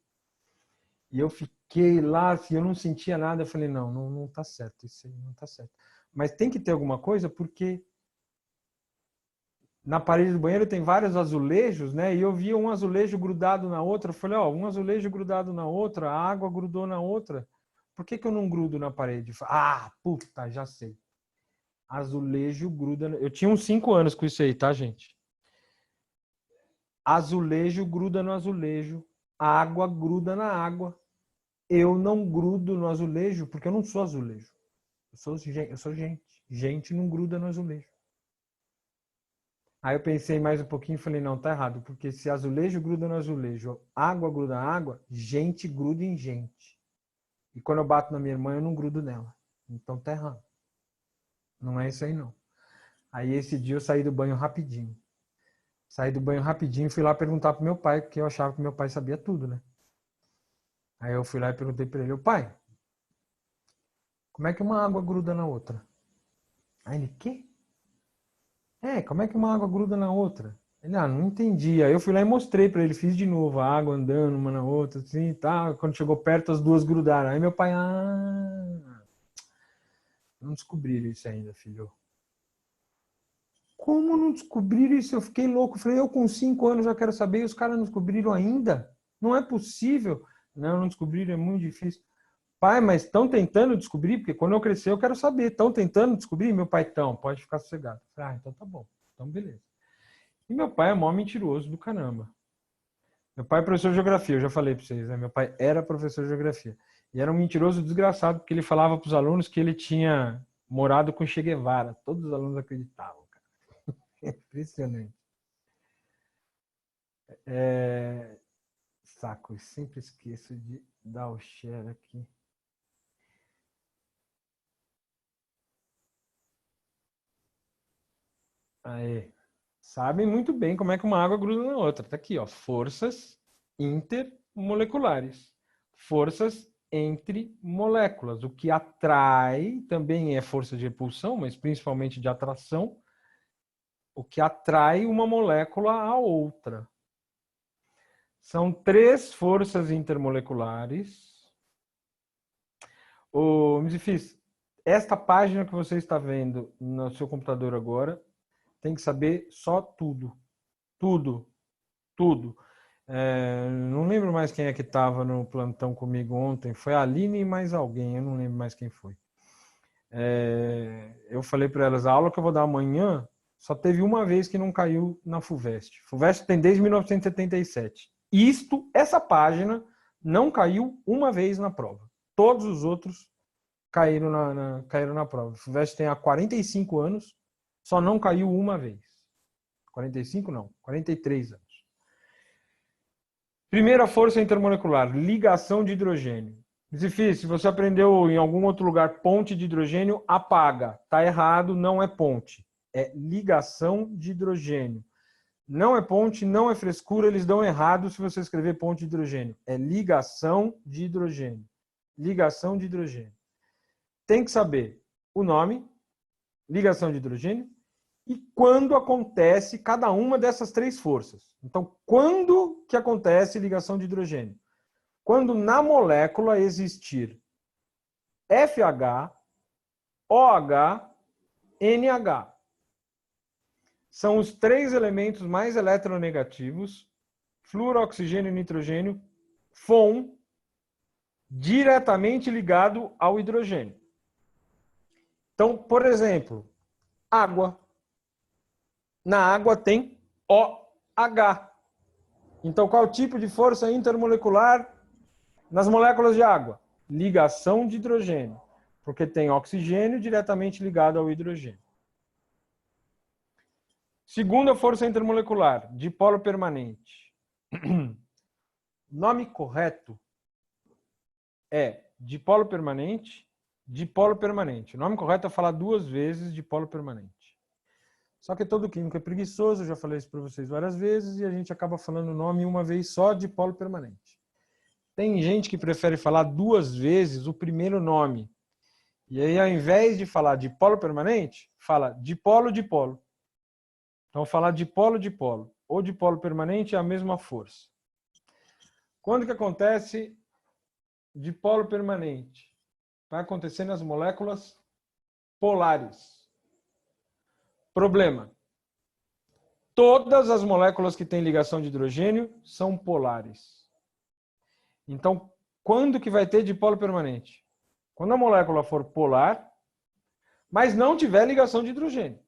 E eu fiquei lá, assim, eu não sentia nada. Eu falei, não tá certo, isso aí não tá certo. Mas tem que ter alguma coisa, porque na parede do banheiro tem vários azulejos, né? E eu via um azulejo grudado na outra. Eu falei, um azulejo grudado na outra, a água grudou na outra. Por que eu não grudo na parede? Puta, já sei. Azulejo gruda. Eu tinha uns 5 anos com isso aí, tá, gente? Azulejo gruda no azulejo. Água gruda na água. Eu não grudo no azulejo porque eu não sou azulejo. Eu sou gente. Gente não gruda no azulejo. Aí eu pensei mais um pouquinho e falei, não, tá errado. Porque se azulejo gruda no azulejo, água gruda na água, gente gruda em gente. E quando eu bato na minha irmã, eu não grudo nela. Então tá errado. Não é isso aí, não. Aí esse dia eu saí do banho rapidinho. Saí do banho rapidinho e fui lá perguntar pro meu pai, porque eu achava que meu pai sabia tudo, né? Aí eu fui lá e perguntei para ele, pai, como é que uma água gruda na outra? Aí ele, quê? Como é que uma água gruda na outra? Ele, não entendi. Aí eu fui lá e mostrei para ele, fiz de novo, a água andando uma na outra, assim e tal. Quando chegou perto, as duas grudaram. Aí meu pai, não descobriram isso ainda, filho. Como não descobriram isso? Eu fiquei louco. Falei, eu com 5 anos já quero saber e os caras não descobriram ainda? Não é possível. Não descobriram, é muito difícil. Pai, mas estão tentando descobrir? Porque quando eu crescer eu quero saber. Estão tentando descobrir? Meu pai, pode ficar sossegado. Falei, então tá bom. Então beleza. E meu pai é mó mentiroso do caramba. Meu pai é professor de geografia, eu já falei para vocês, né? Meu pai era professor de geografia. E era um mentiroso desgraçado, porque ele falava para os alunos que ele tinha morado com Che Guevara. Todos os alunos acreditavam. Impressionante. Saco, eu sempre esqueço de dar o share aqui. Aí. Sabem muito bem como é que uma água gruda na outra. Tá aqui, ó. Forças intermoleculares. Forças entre moléculas. O que atrai também é força de repulsão, mas principalmente de atração. O que atrai uma molécula à outra. São 3 forças intermoleculares. Mizifis, esta página que você está vendo no seu computador agora, tem que saber só tudo. Tudo. Tudo. Não lembro mais quem é que estava no plantão comigo ontem. Foi a Aline e mais alguém. Eu não lembro mais quem foi. Eu falei para elas, a aula que eu vou dar amanhã só teve uma vez que não caiu na FUVEST. FUVEST tem desde 1977. Essa página não caiu uma vez na prova. Todos os outros caíram na prova. FUVEST tem há 45 anos, só não caiu uma vez. 45 não, 43 anos. Primeira força intermolecular, ligação de hidrogênio. Difícil. Se você aprendeu em algum outro lugar ponte de hidrogênio, apaga. Tá errado, não é ponte. É ligação de hidrogênio. Não é ponte, não é frescura, eles dão errado se você escrever ponte de hidrogênio. É ligação de hidrogênio. Ligação de hidrogênio. Tem que saber o nome, ligação de hidrogênio, e quando acontece cada uma dessas três forças. Então, quando que acontece ligação de hidrogênio? Quando na molécula existir FH, OH, NH. São os três elementos mais eletronegativos, flúor, oxigênio e nitrogênio, FON, diretamente ligado ao hidrogênio. Então, por exemplo, água. Na água tem OH. Então, qual tipo de força intermolecular nas moléculas de água? Ligação de hidrogênio, porque tem oxigênio diretamente ligado ao hidrogênio. Segunda força intermolecular, dipolo permanente. Nome correto é dipolo permanente, dipolo permanente. O nome correto é falar duas vezes dipolo permanente. Só que todo químico é preguiçoso, eu já falei isso para vocês várias vezes, e a gente acaba falando o nome uma vez só, dipolo permanente. Tem gente que prefere falar duas vezes o primeiro nome. E aí, ao invés de falar dipolo permanente, fala dipolo, dipolo. Então, falar dipolo, dipolo. Ou dipolo permanente é a mesma força. Quando que acontece dipolo permanente? Vai acontecer nas moléculas polares. Problema. Todas as moléculas que têm ligação de hidrogênio são polares. Então, quando que vai ter dipolo permanente? Quando a molécula for polar, mas não tiver ligação de hidrogênio.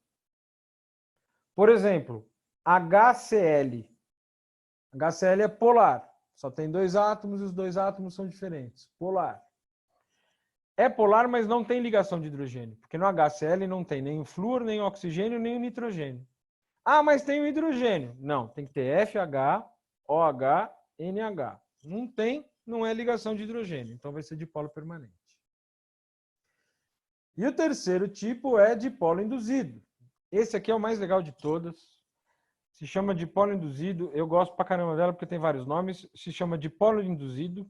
Por exemplo, HCl. HCl é polar. Só tem dois átomos e os dois átomos são diferentes. Polar. É polar, mas não tem ligação de hidrogênio. Porque no HCl não tem nem o flúor, nem o oxigênio, nem o nitrogênio. Ah, mas tem o hidrogênio. Não, tem que ter FH, OH, NH. Não tem, não é ligação de hidrogênio. Então vai ser dipolo permanente. E o terceiro tipo é dipolo induzido. Esse aqui é o mais legal de todas. Se chama dipolo induzido. Eu gosto pra caramba dela porque tem vários nomes. Se chama dipolo induzido.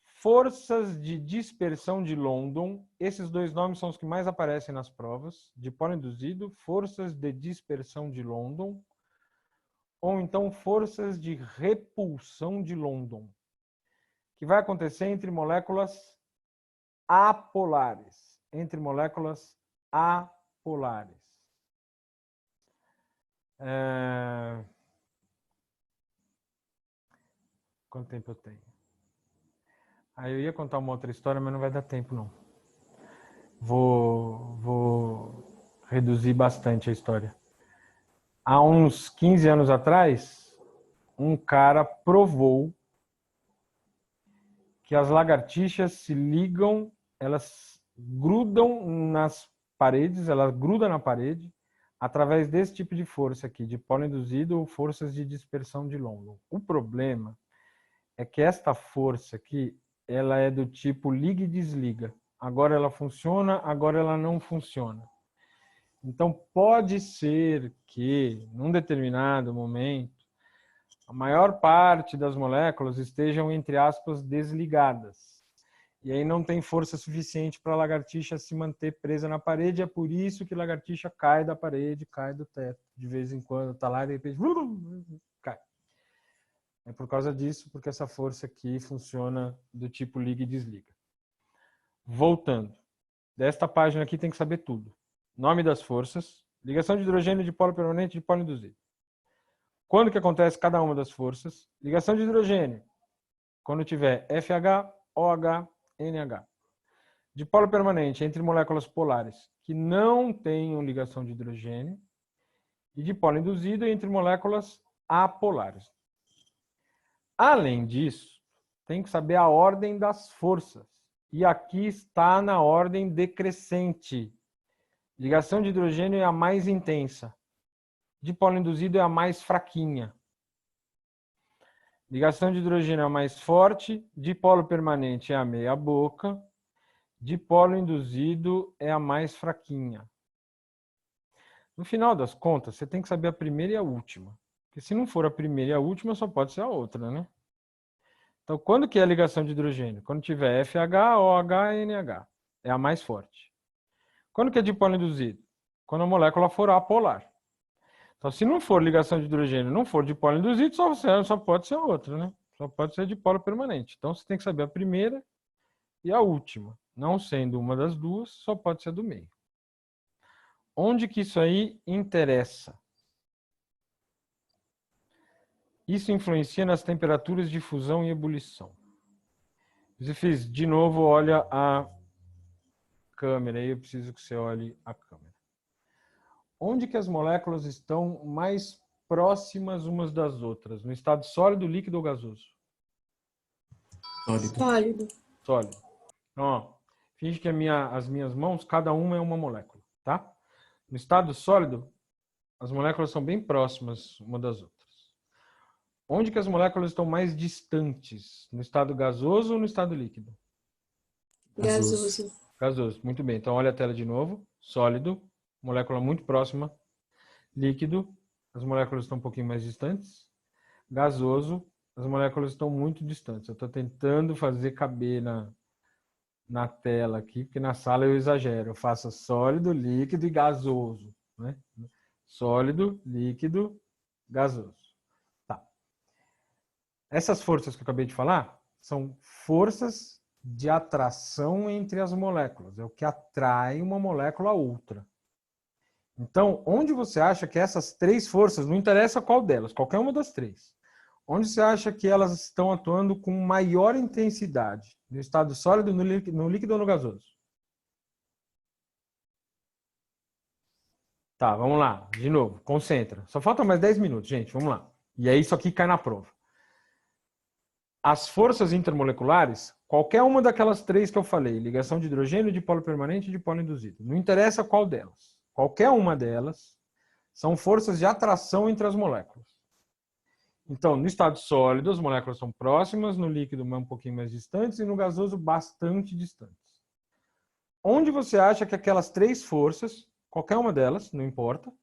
Forças de dispersão de London. Esses dois nomes são os que mais aparecem nas provas. Dipolo induzido, forças de dispersão de London. Ou então forças de repulsão de London. Que vai acontecer entre moléculas apolares. Entre moléculas apolares. Quanto tempo eu tenho? Aí eu ia contar uma outra história, mas não vai dar tempo, não. Vou reduzir bastante a história. Há uns 15 anos atrás, um cara provou que as lagartixas se ligam, elas grudam nas paredes, elas grudam na parede, através desse tipo de força aqui, dipolo induzido ou forças de dispersão de London. O problema é que esta força aqui, ela é do tipo liga e desliga. Agora ela funciona, agora ela não funciona. Então pode ser que, num determinado momento, a maior parte das moléculas estejam, entre aspas, desligadas. E aí não tem força suficiente para a lagartixa se manter presa na parede. É por isso que a lagartixa cai da parede, cai do teto. De vez em quando está lá e de repente cai. É por causa disso, porque essa força aqui funciona do tipo liga e desliga. Voltando. Desta página aqui tem que saber tudo. Nome das forças, ligação de hidrogênio, dipolo permanente, dipolo induzido. Quando que acontece cada uma das forças? Ligação de hidrogênio. Quando tiver FH, OH, NH. Dipolo permanente entre moléculas polares que não tenham ligação de hidrogênio. E dipolo induzido entre moléculas apolares. Além disso, tem que saber a ordem das forças. E aqui está na ordem decrescente. Ligação de hidrogênio é a mais intensa. Dipolo induzido é a mais fraquinha. Ligação de hidrogênio é a mais forte, dipolo permanente é a meia boca, dipolo induzido é a mais fraquinha. No final das contas, você tem que saber a primeira e a última. Porque se não for a primeira e a última, só pode ser a outra, né? Então, quando que é a ligação de hidrogênio? Quando tiver FH, OH e NH. É a mais forte. Quando que é dipolo induzido? Quando a molécula for apolar. Então, se não for ligação de hidrogênio, não for dipolo induzido, só pode ser a outra, né? Só pode ser dipolo permanente. Então, você tem que saber a primeira e a última. Não sendo uma das duas, só pode ser a do meio. Onde que isso aí interessa? Isso influencia nas temperaturas de fusão e ebulição. Você fez, de novo, olha a câmera. Aí eu preciso que você olhe a câmera. Onde que as moléculas estão mais próximas umas das outras? No estado sólido, líquido ou gasoso? Sólido. Sólido. Então, ó, finge que as minhas mãos, cada uma é uma molécula, tá? No estado sólido, as moléculas são bem próximas uma das outras. Onde que as moléculas estão mais distantes? No estado gasoso ou no estado líquido? Gasoso. Gasoso, muito bem. Então, olha a tela de novo. Sólido, molécula muito próxima. Líquido, as moléculas estão um pouquinho mais distantes. Gasoso, as moléculas estão muito distantes. Eu estou tentando fazer caber na tela aqui, porque na sala eu exagero. Eu faço sólido, líquido e gasoso, né? Sólido, líquido, gasoso. Essas forças que eu acabei de falar são forças de atração entre as moléculas. É o que atrai uma molécula a outra. Então, onde você acha que essas três forças, não interessa qual delas, qualquer uma das três, onde você acha que elas estão atuando com maior intensidade? No estado sólido, no líquido ou no gasoso? Tá, vamos lá. De novo, concentra. Só falta mais 10 minutos, gente. Vamos lá. E aí isso aqui cai na prova. As forças intermoleculares, qualquer uma daquelas três que eu falei, ligação de hidrogênio, dipolo permanente e dipolo induzido, não interessa qual delas. Qualquer uma delas são forças de atração entre as moléculas. Então, no estado sólido, as moléculas são próximas, no líquido um pouquinho mais distantes e no gasoso bastante distantes. Onde você acha que aquelas três forças, qualquer uma delas, não importa,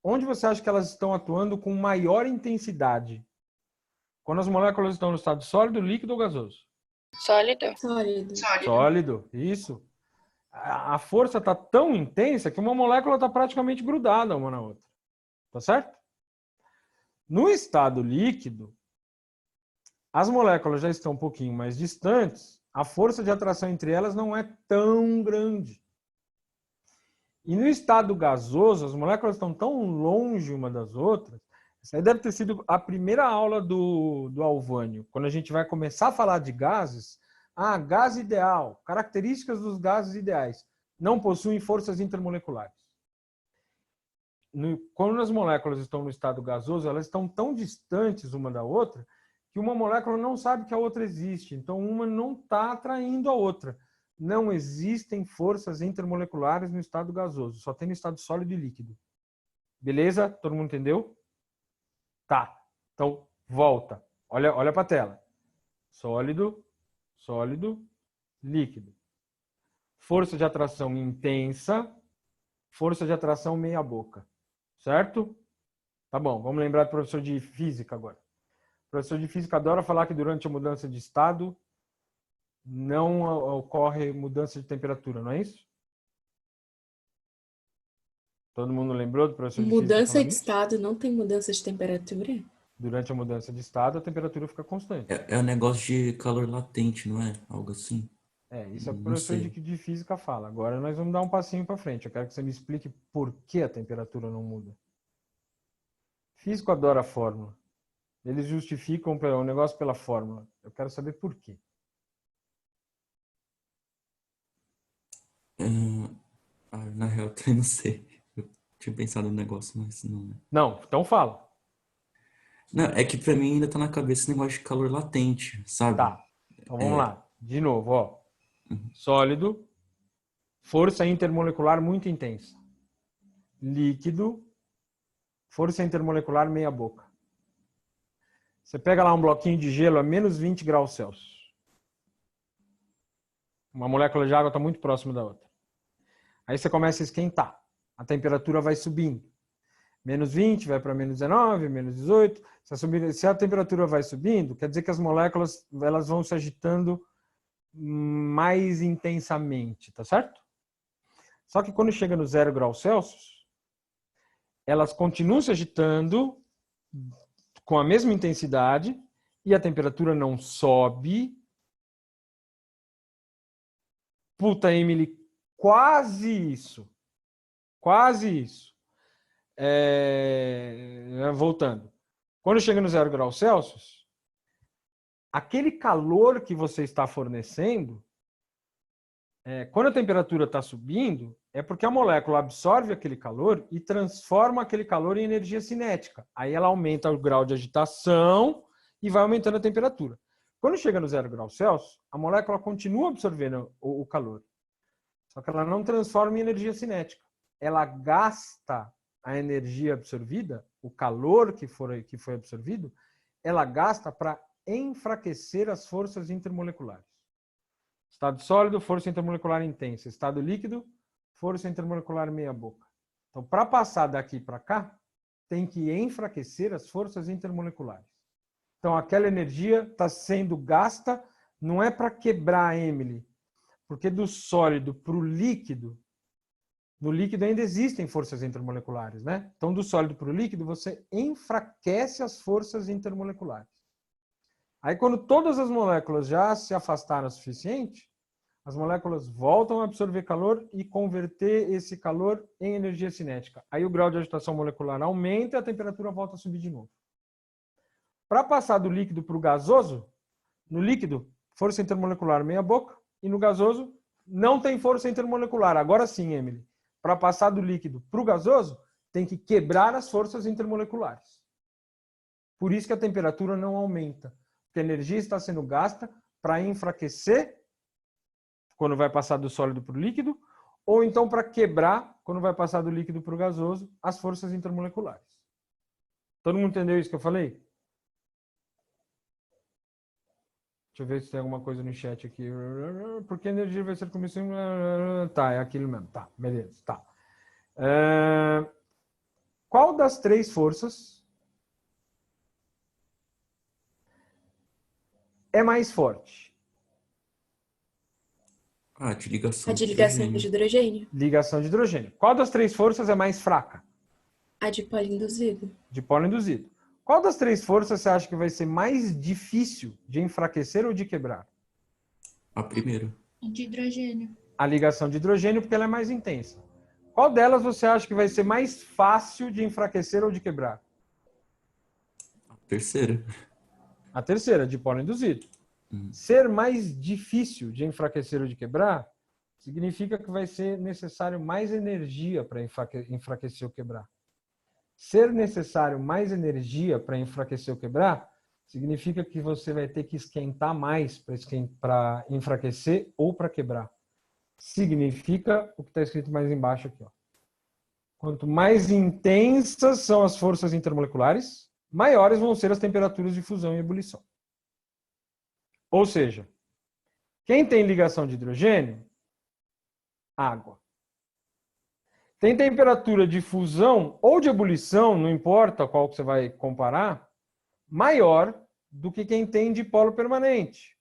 onde você acha que elas estão atuando com maior intensidade? Quando as moléculas estão no estado sólido, líquido ou gasoso? Sólido. Sólido. Sólido, isso. A força está tão intensa que uma molécula está praticamente grudada uma na outra. Tá certo? No estado líquido, as moléculas já estão um pouquinho mais distantes, a força de atração entre elas não é tão grande. E no estado gasoso, as moléculas estão tão longe uma das outras. Essa aí deve ter sido a primeira aula do Alvânio, quando a gente vai começar a falar de gases. Ah, gás ideal, características dos gases ideais. Não possuem forças intermoleculares. Quando as moléculas estão no estado gasoso, elas estão tão distantes uma da outra que uma molécula não sabe que a outra existe. Então, uma não está atraindo a outra. Não existem forças intermoleculares no estado gasoso. Só tem no estado sólido e líquido. Beleza? Todo mundo entendeu? Tá. Então, volta. Olha para a tela. Sólido, sólido, líquido. Força de atração intensa, força de atração meia boca. Certo? Tá bom, vamos lembrar do professor de física agora. O professor de física adora falar que durante a mudança de estado não ocorre mudança de temperatura, não é isso? Todo mundo lembrou do professor de física? Mudança de estado não tem mudança de temperatura? Durante a mudança de estado, a temperatura fica constante. É um negócio de calor latente, não é? Algo assim. Isso é o professor de física fala. Agora nós vamos dar um passinho para frente. Eu quero que você me explique por que a temperatura não muda. Físico adora a fórmula. Eles justificam o negócio pela fórmula. Eu quero saber por quê. Na real, eu não sei. Eu tinha pensado no negócio, mas não. Não, então fala. Não, é que pra mim ainda tá na cabeça esse negócio de calor latente, sabe? Tá. Então vamos lá. De novo, ó. Sólido, força intermolecular muito intensa. Líquido, força intermolecular meia boca. Você pega lá um bloquinho de gelo a menos 20 graus Celsius. Uma molécula de água está muito próxima da outra. Aí você começa a esquentar. A temperatura vai subindo. Menos 20 vai para menos 19, menos 18. Se a temperatura vai subindo, quer dizer que as moléculas elas vão se agitando mais intensamente, tá certo? Só que quando chega no 0 graus Celsius, elas continuam se agitando com a mesma intensidade e a temperatura não sobe. Puta, Emily, quase isso. Quase isso. Voltando. Quando chega no 0 graus Celsius, aquele calor que você está fornecendo, quando a temperatura está subindo, é porque a molécula absorve aquele calor e transforma aquele calor em energia cinética. Aí ela aumenta o grau de agitação e vai aumentando a temperatura. Quando chega no 0 graus Celsius, a molécula continua absorvendo o calor. Só que ela não transforma em energia cinética. Ela gasta a energia absorvida, o calor que foi absorvido, ela gasta para enfraquecer as forças intermoleculares. Estado sólido, força intermolecular intensa. Estado líquido, força intermolecular meia boca. Então, para passar daqui para cá, tem que enfraquecer as forças intermoleculares. Então, aquela energia está sendo gasta, não é para quebrar a Emily, porque do sólido para o líquido, no líquido ainda existem forças intermoleculares, né? Então, do sólido para o líquido, você enfraquece as forças intermoleculares. Aí, quando todas as moléculas já se afastaram o suficiente, as moléculas voltam a absorver calor e converter esse calor em energia cinética. Aí o grau de agitação molecular aumenta e a temperatura volta a subir de novo. Para passar do líquido para o gasoso, no líquido, força intermolecular meia boca, e no gasoso, não tem força intermolecular. Agora sim, Emily. Para passar do líquido para o gasoso, tem que quebrar as forças intermoleculares. Por isso que a temperatura não aumenta. Porque a energia está sendo gasta para enfraquecer, quando vai passar do sólido para o líquido, ou então para quebrar, quando vai passar do líquido para o gasoso, as forças intermoleculares. Todo mundo entendeu isso que eu falei? Deixa eu ver se tem alguma coisa no chat aqui. Porque a energia vai ser combustão... Tá, é aquilo mesmo. Tá, beleza. Tá. Qual das três forças é mais forte? A de ligação A de ligação de hidrogênio. Ligação de hidrogênio. Qual das três forças é mais fraca? A de polo induzido. De polo induzido. Qual das três forças você acha que vai ser mais difícil de enfraquecer ou de quebrar? A primeira. De hidrogênio. A ligação de hidrogênio, porque ela é mais intensa. Qual delas você acha que vai ser mais fácil de enfraquecer ou de quebrar? A terceira. A terceira, de polo induzido. Ser mais difícil de enfraquecer ou de quebrar significa que vai ser necessário mais energia para enfraquecer ou quebrar. Ser necessário mais energia para enfraquecer ou quebrar significa que você vai ter que esquentar mais para enfraquecer ou para quebrar. Significa o que está escrito mais embaixo aqui. Ó. Quanto mais intensas são as forças intermoleculares, maiores vão ser as temperaturas de fusão e ebulição. Ou seja, quem tem ligação de hidrogênio? Água. Tem temperatura de fusão ou de ebulição, não importa qual que você vai comparar, maior do que quem tem dipolo permanente.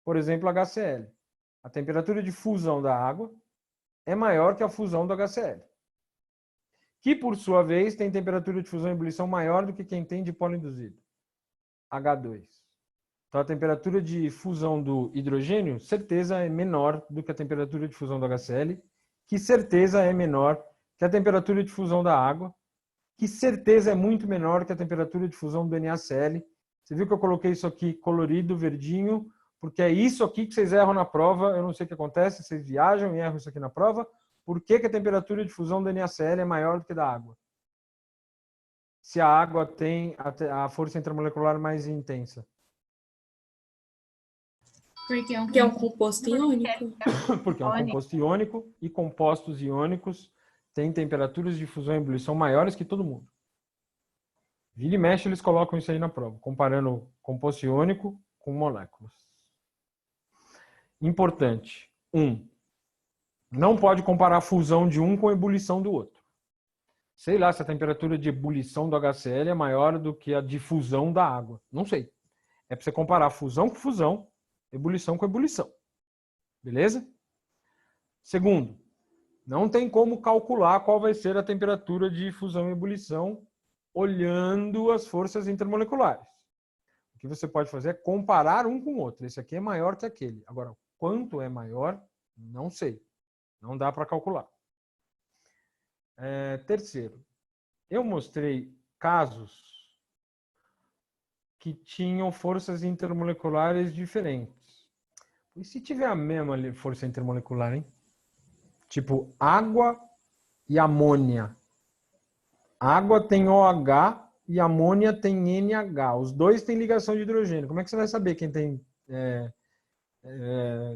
Por exemplo, HCl. A temperatura de fusão da água é maior que a fusão do HCl. Que, por sua vez, tem temperatura de fusão e ebulição maior do que quem tem dipolo induzido. H2. Então, a temperatura de fusão do hidrogênio, certeza, é menor do que a temperatura de fusão do HCl, que certeza é menor que a temperatura de fusão da água, que certeza é muito menor que a temperatura de fusão do NaCl. Você viu que eu coloquei isso aqui colorido, verdinho, porque é isso aqui que vocês erram na prova. Eu não sei o que acontece, vocês viajam e erram isso aqui na prova. Por que que a temperatura de fusão do NaCl é maior do que da água? Se a água tem a força intermolecular mais intensa. Porque é um composto iônico. Porque é um composto iônico e compostos iônicos têm temperaturas de fusão e ebulição maiores que todo mundo. Vira e mexe, eles colocam isso aí na prova, comparando composto iônico com moléculas. Importante. Não pode comparar a fusão de um com a ebulição do outro. Sei lá se a temperatura de ebulição do HCl é maior do que a de fusão da água. Não sei. É para você comparar fusão com fusão, ebulição com ebulição. Beleza? Segundo, não tem como calcular qual vai ser a temperatura de fusão e ebulição olhando as forças intermoleculares. O que você pode fazer é comparar um com o outro. Esse aqui é maior que aquele. Agora, quanto é maior, não sei. Não dá para calcular. Terceiro, eu mostrei casos que tinham forças intermoleculares diferentes. E se tiver a mesma força intermolecular, hein? Tipo, água e amônia. Água tem OH e amônia tem NH. Os dois têm ligação de hidrogênio. Como é que você vai saber quem tem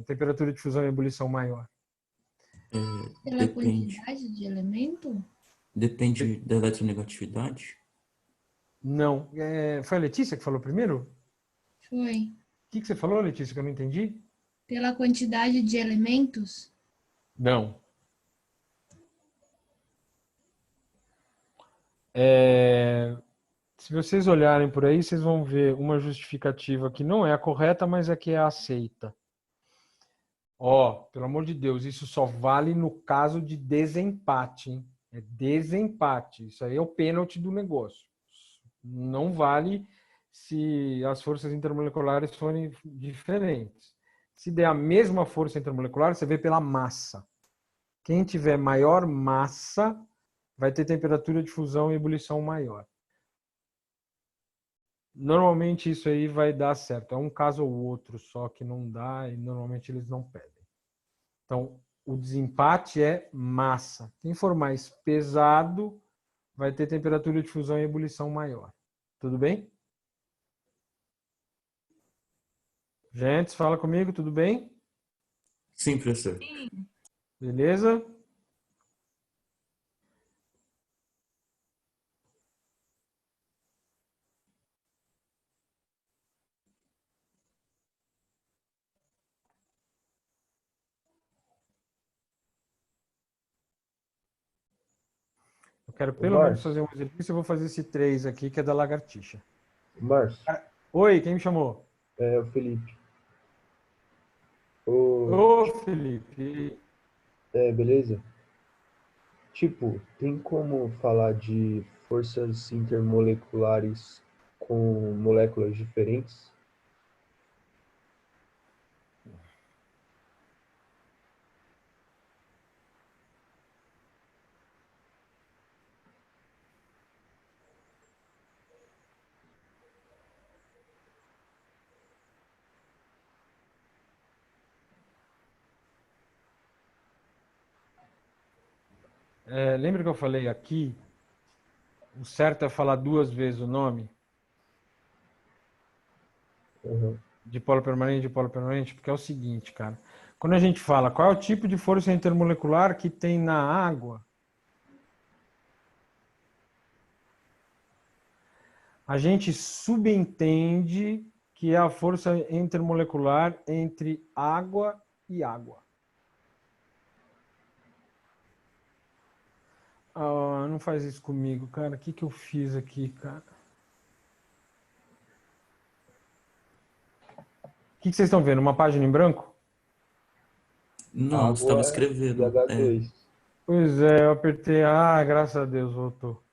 temperatura de fusão e ebulição maior? Pela quantidade de elemento? Depende da eletronegatividade? Não. Foi a Letícia que falou primeiro? Foi. O que você falou, Letícia, que eu não entendi? Pela quantidade de elementos? Não. Se vocês olharem por aí, vocês vão ver uma justificativa que não é a correta, mas é que é aceita. Pelo amor de Deus, isso só vale no caso de desempate, hein? É desempate. Isso aí é o pênalti do negócio. Não vale se as forças intermoleculares forem diferentes. Se der a mesma força intermolecular, você vê pela massa. Quem tiver maior massa vai ter temperatura de fusão e ebulição maior. Normalmente isso aí vai dar certo. É um caso ou outro só que não dá e normalmente eles não pedem. Então, o desempate é massa. Quem for mais pesado vai ter temperatura de fusão e ebulição maior. Tudo bem? Gente, fala comigo, tudo bem? Sim, professor. Beleza? Eu quero pelo menos fazer um exercício. Eu vou fazer esse 3 aqui, que é da lagartixa. Márcio. Oi, quem me chamou? É o Felipe. Ô, Felipe. Beleza? Tipo, tem como falar de forças intermoleculares com moléculas diferentes? Lembra que eu falei aqui? O certo é falar 2 vezes o nome? Dipolo permanente, dipolo permanente, porque é o seguinte, cara. Quando a gente fala qual é o tipo de força intermolecular que tem na água, a gente subentende que é a força intermolecular entre água e água. Não faz isso comigo, cara. O que eu fiz aqui, cara? O que vocês estão vendo? Uma página em branco? Não, você estava escrevendo. Pois é, eu apertei. Graças a Deus, voltou.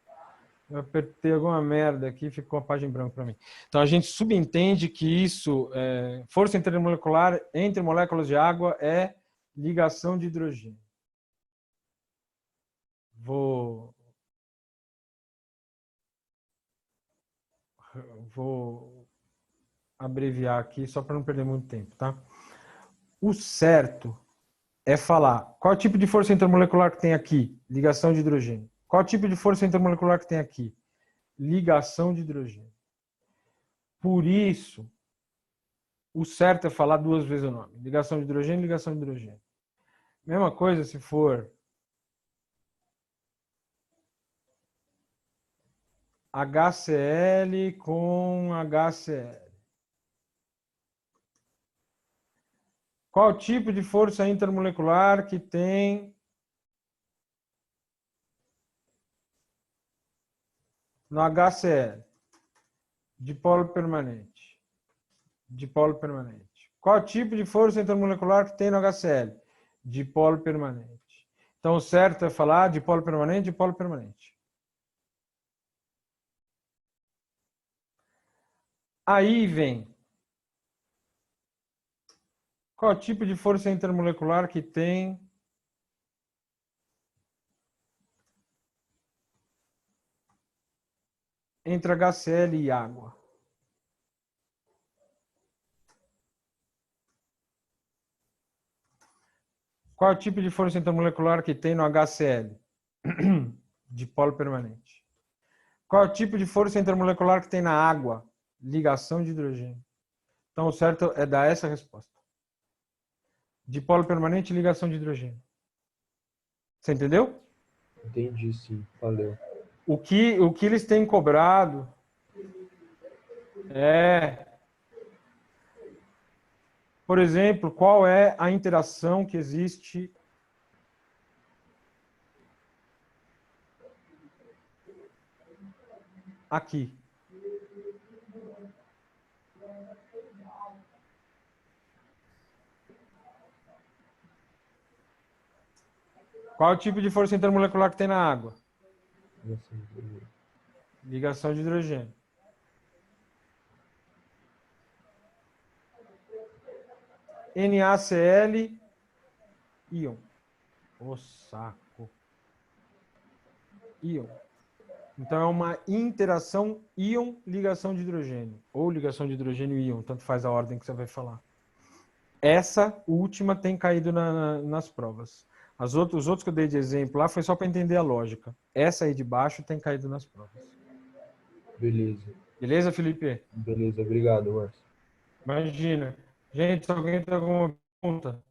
Eu apertei alguma merda aqui e ficou a página em branco para mim. Então a gente subentende que isso, força intermolecular entre moléculas de água é ligação de hidrogênio. Vou abreviar aqui só para não perder muito tempo, tá? O certo é falar qual tipo de força intermolecular que tem aqui? Ligação de hidrogênio. Qual tipo de força intermolecular que tem aqui? Ligação de hidrogênio. Por isso, o certo é falar 2 vezes o nome. Ligação de hidrogênio, ligação de hidrogênio. Mesma coisa se for HCl com HCl. Qual tipo de força intermolecular que tem no HCl? Dipolo permanente. Dipolo permanente. Qual tipo de força intermolecular que tem no HCl? Dipolo permanente. Então, o certo é falar dipolo permanente, dipolo permanente. Aí vem. Qual tipo de força intermolecular que tem entre HCl e água? Qual tipo de força intermolecular que tem no HCl? Dipolo permanente. Qual tipo de força intermolecular que tem na água? Ligação de hidrogênio. Então, o certo é dar essa resposta. Dipolo permanente e ligação de hidrogênio. Você entendeu? Entendi, sim. Valeu. O que eles têm cobrado é, por exemplo, qual é a interação que existe aqui. Qual é o tipo de força intermolecular que tem na água? Ligação de hidrogênio. NaCl, íon. O saco. Íon. Então é uma interação íon-ligação de hidrogênio. Ou ligação de hidrogênio-íon, tanto faz a ordem que você vai falar. Essa última tem caído nas provas. Os outros que eu dei de exemplo lá foi só para entender a lógica. Essa aí de baixo tem caído nas provas. Beleza. Beleza, Felipe? Beleza, obrigado, Márcio. Imagina. Gente, se alguém tem alguma pergunta?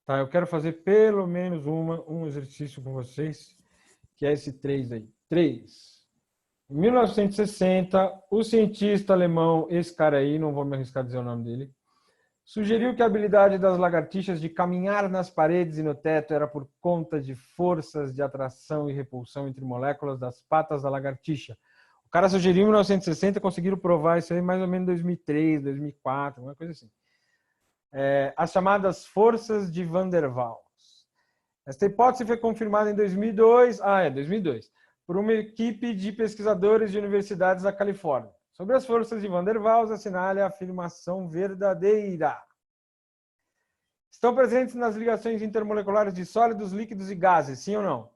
Tá, eu quero fazer pelo menos um exercício com vocês, que é esse 3 aí. 3. Em 1960, o cientista alemão, esse cara aí, não vou me arriscar a dizer o nome dele, sugeriu que a habilidade das lagartixas de caminhar nas paredes e no teto era por conta de forças de atração e repulsão entre moléculas das patas da lagartixa. O cara sugeriu em 1960 e conseguiram provar isso aí mais ou menos em 2003, 2004, uma coisa assim. As chamadas forças de Van der Waals. Esta hipótese foi confirmada em 2002, 2002, por uma equipe de pesquisadores de universidades da Califórnia. Sobre as forças de Van der Waals, assinale a afirmação verdadeira. Estão presentes nas ligações intermoleculares de sólidos, líquidos e gases, sim ou não?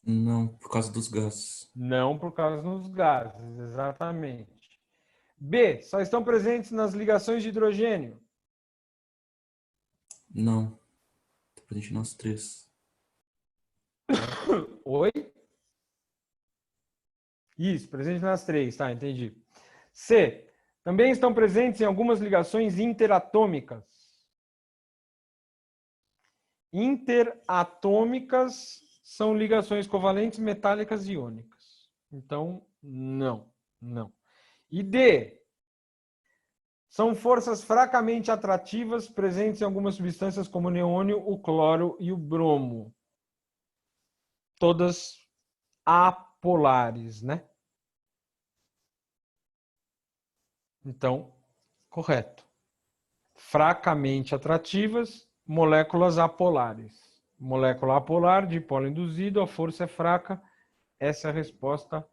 Não, por causa dos gases. Não por causa dos gases, exatamente. B, só estão presentes nas ligações de hidrogênio? Não. Tá presente nas 3. Oi? Isso, presente nas 3, tá, entendi. C, também estão presentes em algumas ligações interatômicas. Interatômicas são ligações covalentes metálicas e iônicas. Então, não. E D, são forças fracamente atrativas presentes em algumas substâncias como o neônio, o cloro e o bromo. Todas apolares, né? Então, correto. Fracamente atrativas, moléculas apolares. Molécula apolar, dipolo induzido, a força é fraca. Essa é a resposta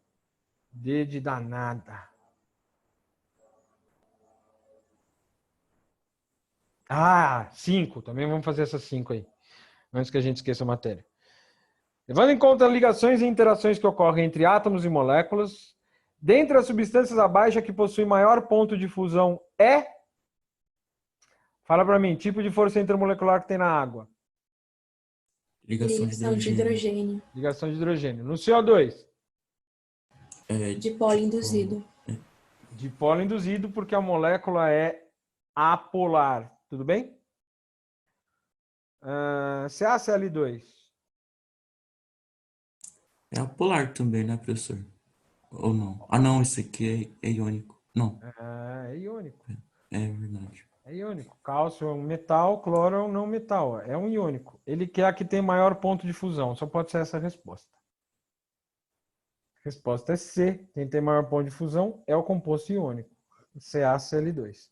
D de danada. 5. Também vamos fazer essas 5 aí. Antes que a gente esqueça a matéria. Levando em conta ligações e interações que ocorrem entre átomos e moléculas, dentre as substâncias abaixo que possuem maior ponto de fusão é... Fala para mim, tipo de força intermolecular que tem na água. Ligação de hidrogênio. Ligação de hidrogênio. No CO2? Dipolo induzido. Dipolo induzido porque a molécula é apolar. Tudo bem? CaCl2. É apolar também, né, professor? Ou não? Ah, não, esse aqui é iônico. Não, É iônico. é verdade. É iônico. Cálcio é um metal, cloro é um não metal. É um iônico. Ele quer que tem maior ponto de fusão. Só pode ser essa a resposta. A resposta é C. Quem tem maior ponto de fusão é o composto iônico. CaCl2.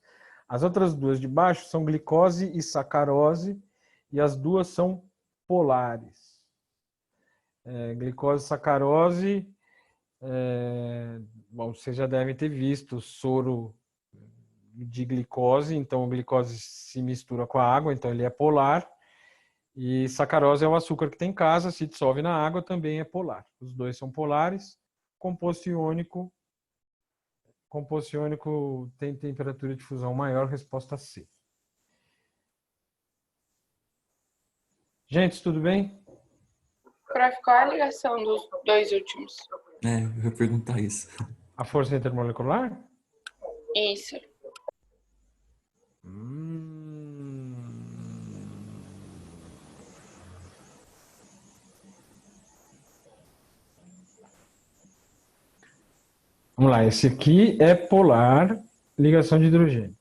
As outras duas de baixo são glicose e sacarose. E as duas são polares. Glicose e sacarose. Bom, vocês já devem ter visto soro de glicose, então a glicose se mistura com a água, então ele é polar. E sacarose é o açúcar que tem em casa, se dissolve na água, também é polar. Os dois são polares. Composto iônico tem temperatura de fusão maior, resposta C. Gente, tudo bem? Prof, qual a ligação dos dois últimos? Eu ia perguntar isso. A força intermolecular? Isso. Vamos lá, esse aqui é polar, ligação de hidrogênio.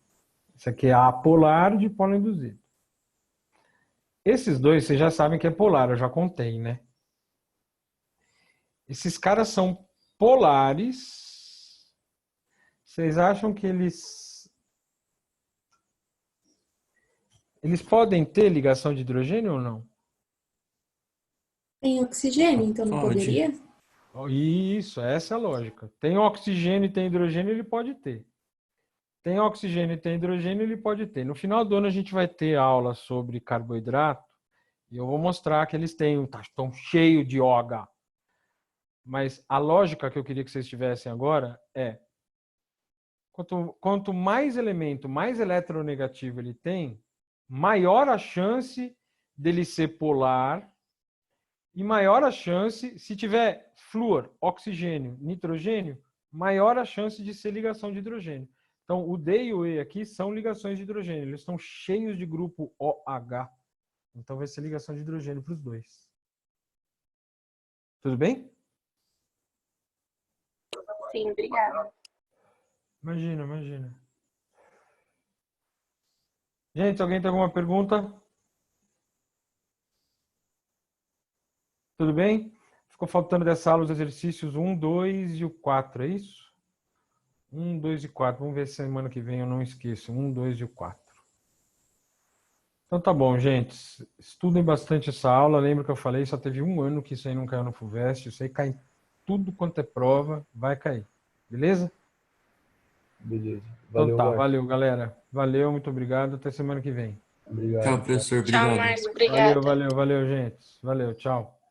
Esse aqui é apolar, de polo induzido. Esses dois vocês já sabem que é polar, eu já contei, né? Esses caras são polares. Vocês acham que eles podem ter ligação de hidrogênio ou não? Tem oxigênio, então não Pode. poderia? Isso, essa é a lógica. Tem oxigênio e tem hidrogênio, ele pode ter. Tem oxigênio e tem hidrogênio, ele pode ter. No final do ano a gente vai ter aula sobre carboidrato e eu vou mostrar que eles estão cheios de OH. Mas a lógica que eu queria que vocês tivessem agora é quanto mais elemento, mais eletronegativo ele tem, maior a chance dele ser polar e maior a chance, se tiver flúor, oxigênio, nitrogênio, maior a chance de ser ligação de hidrogênio. Então, o D e o E aqui são ligações de hidrogênio. Eles estão cheios de grupo OH. Então, vai ser ligação de hidrogênio para os dois. Tudo bem? Sim, obrigada. Imagina. Gente, alguém tem alguma pergunta? Tudo bem? Ficou faltando dessa aula os exercícios 1, 2 e o 4, é isso? 1, 2 e 4. Vamos ver se semana que vem eu não esqueço. 1, 2 e o 4. Então tá bom, gente. Estudem bastante essa aula. Lembra que eu falei, só teve um ano que isso aí não caiu no FUVEST. Isso aí cai em tudo quanto é prova, vai cair. Beleza? Beleza. Então Valeu, tá, Márcio. valeu, galera. Valeu, muito obrigado. Até semana que vem. Obrigado. Tchau, professor. Tchau, Obrigado. Márcio. Obrigada. Valeu, gente. Valeu, tchau.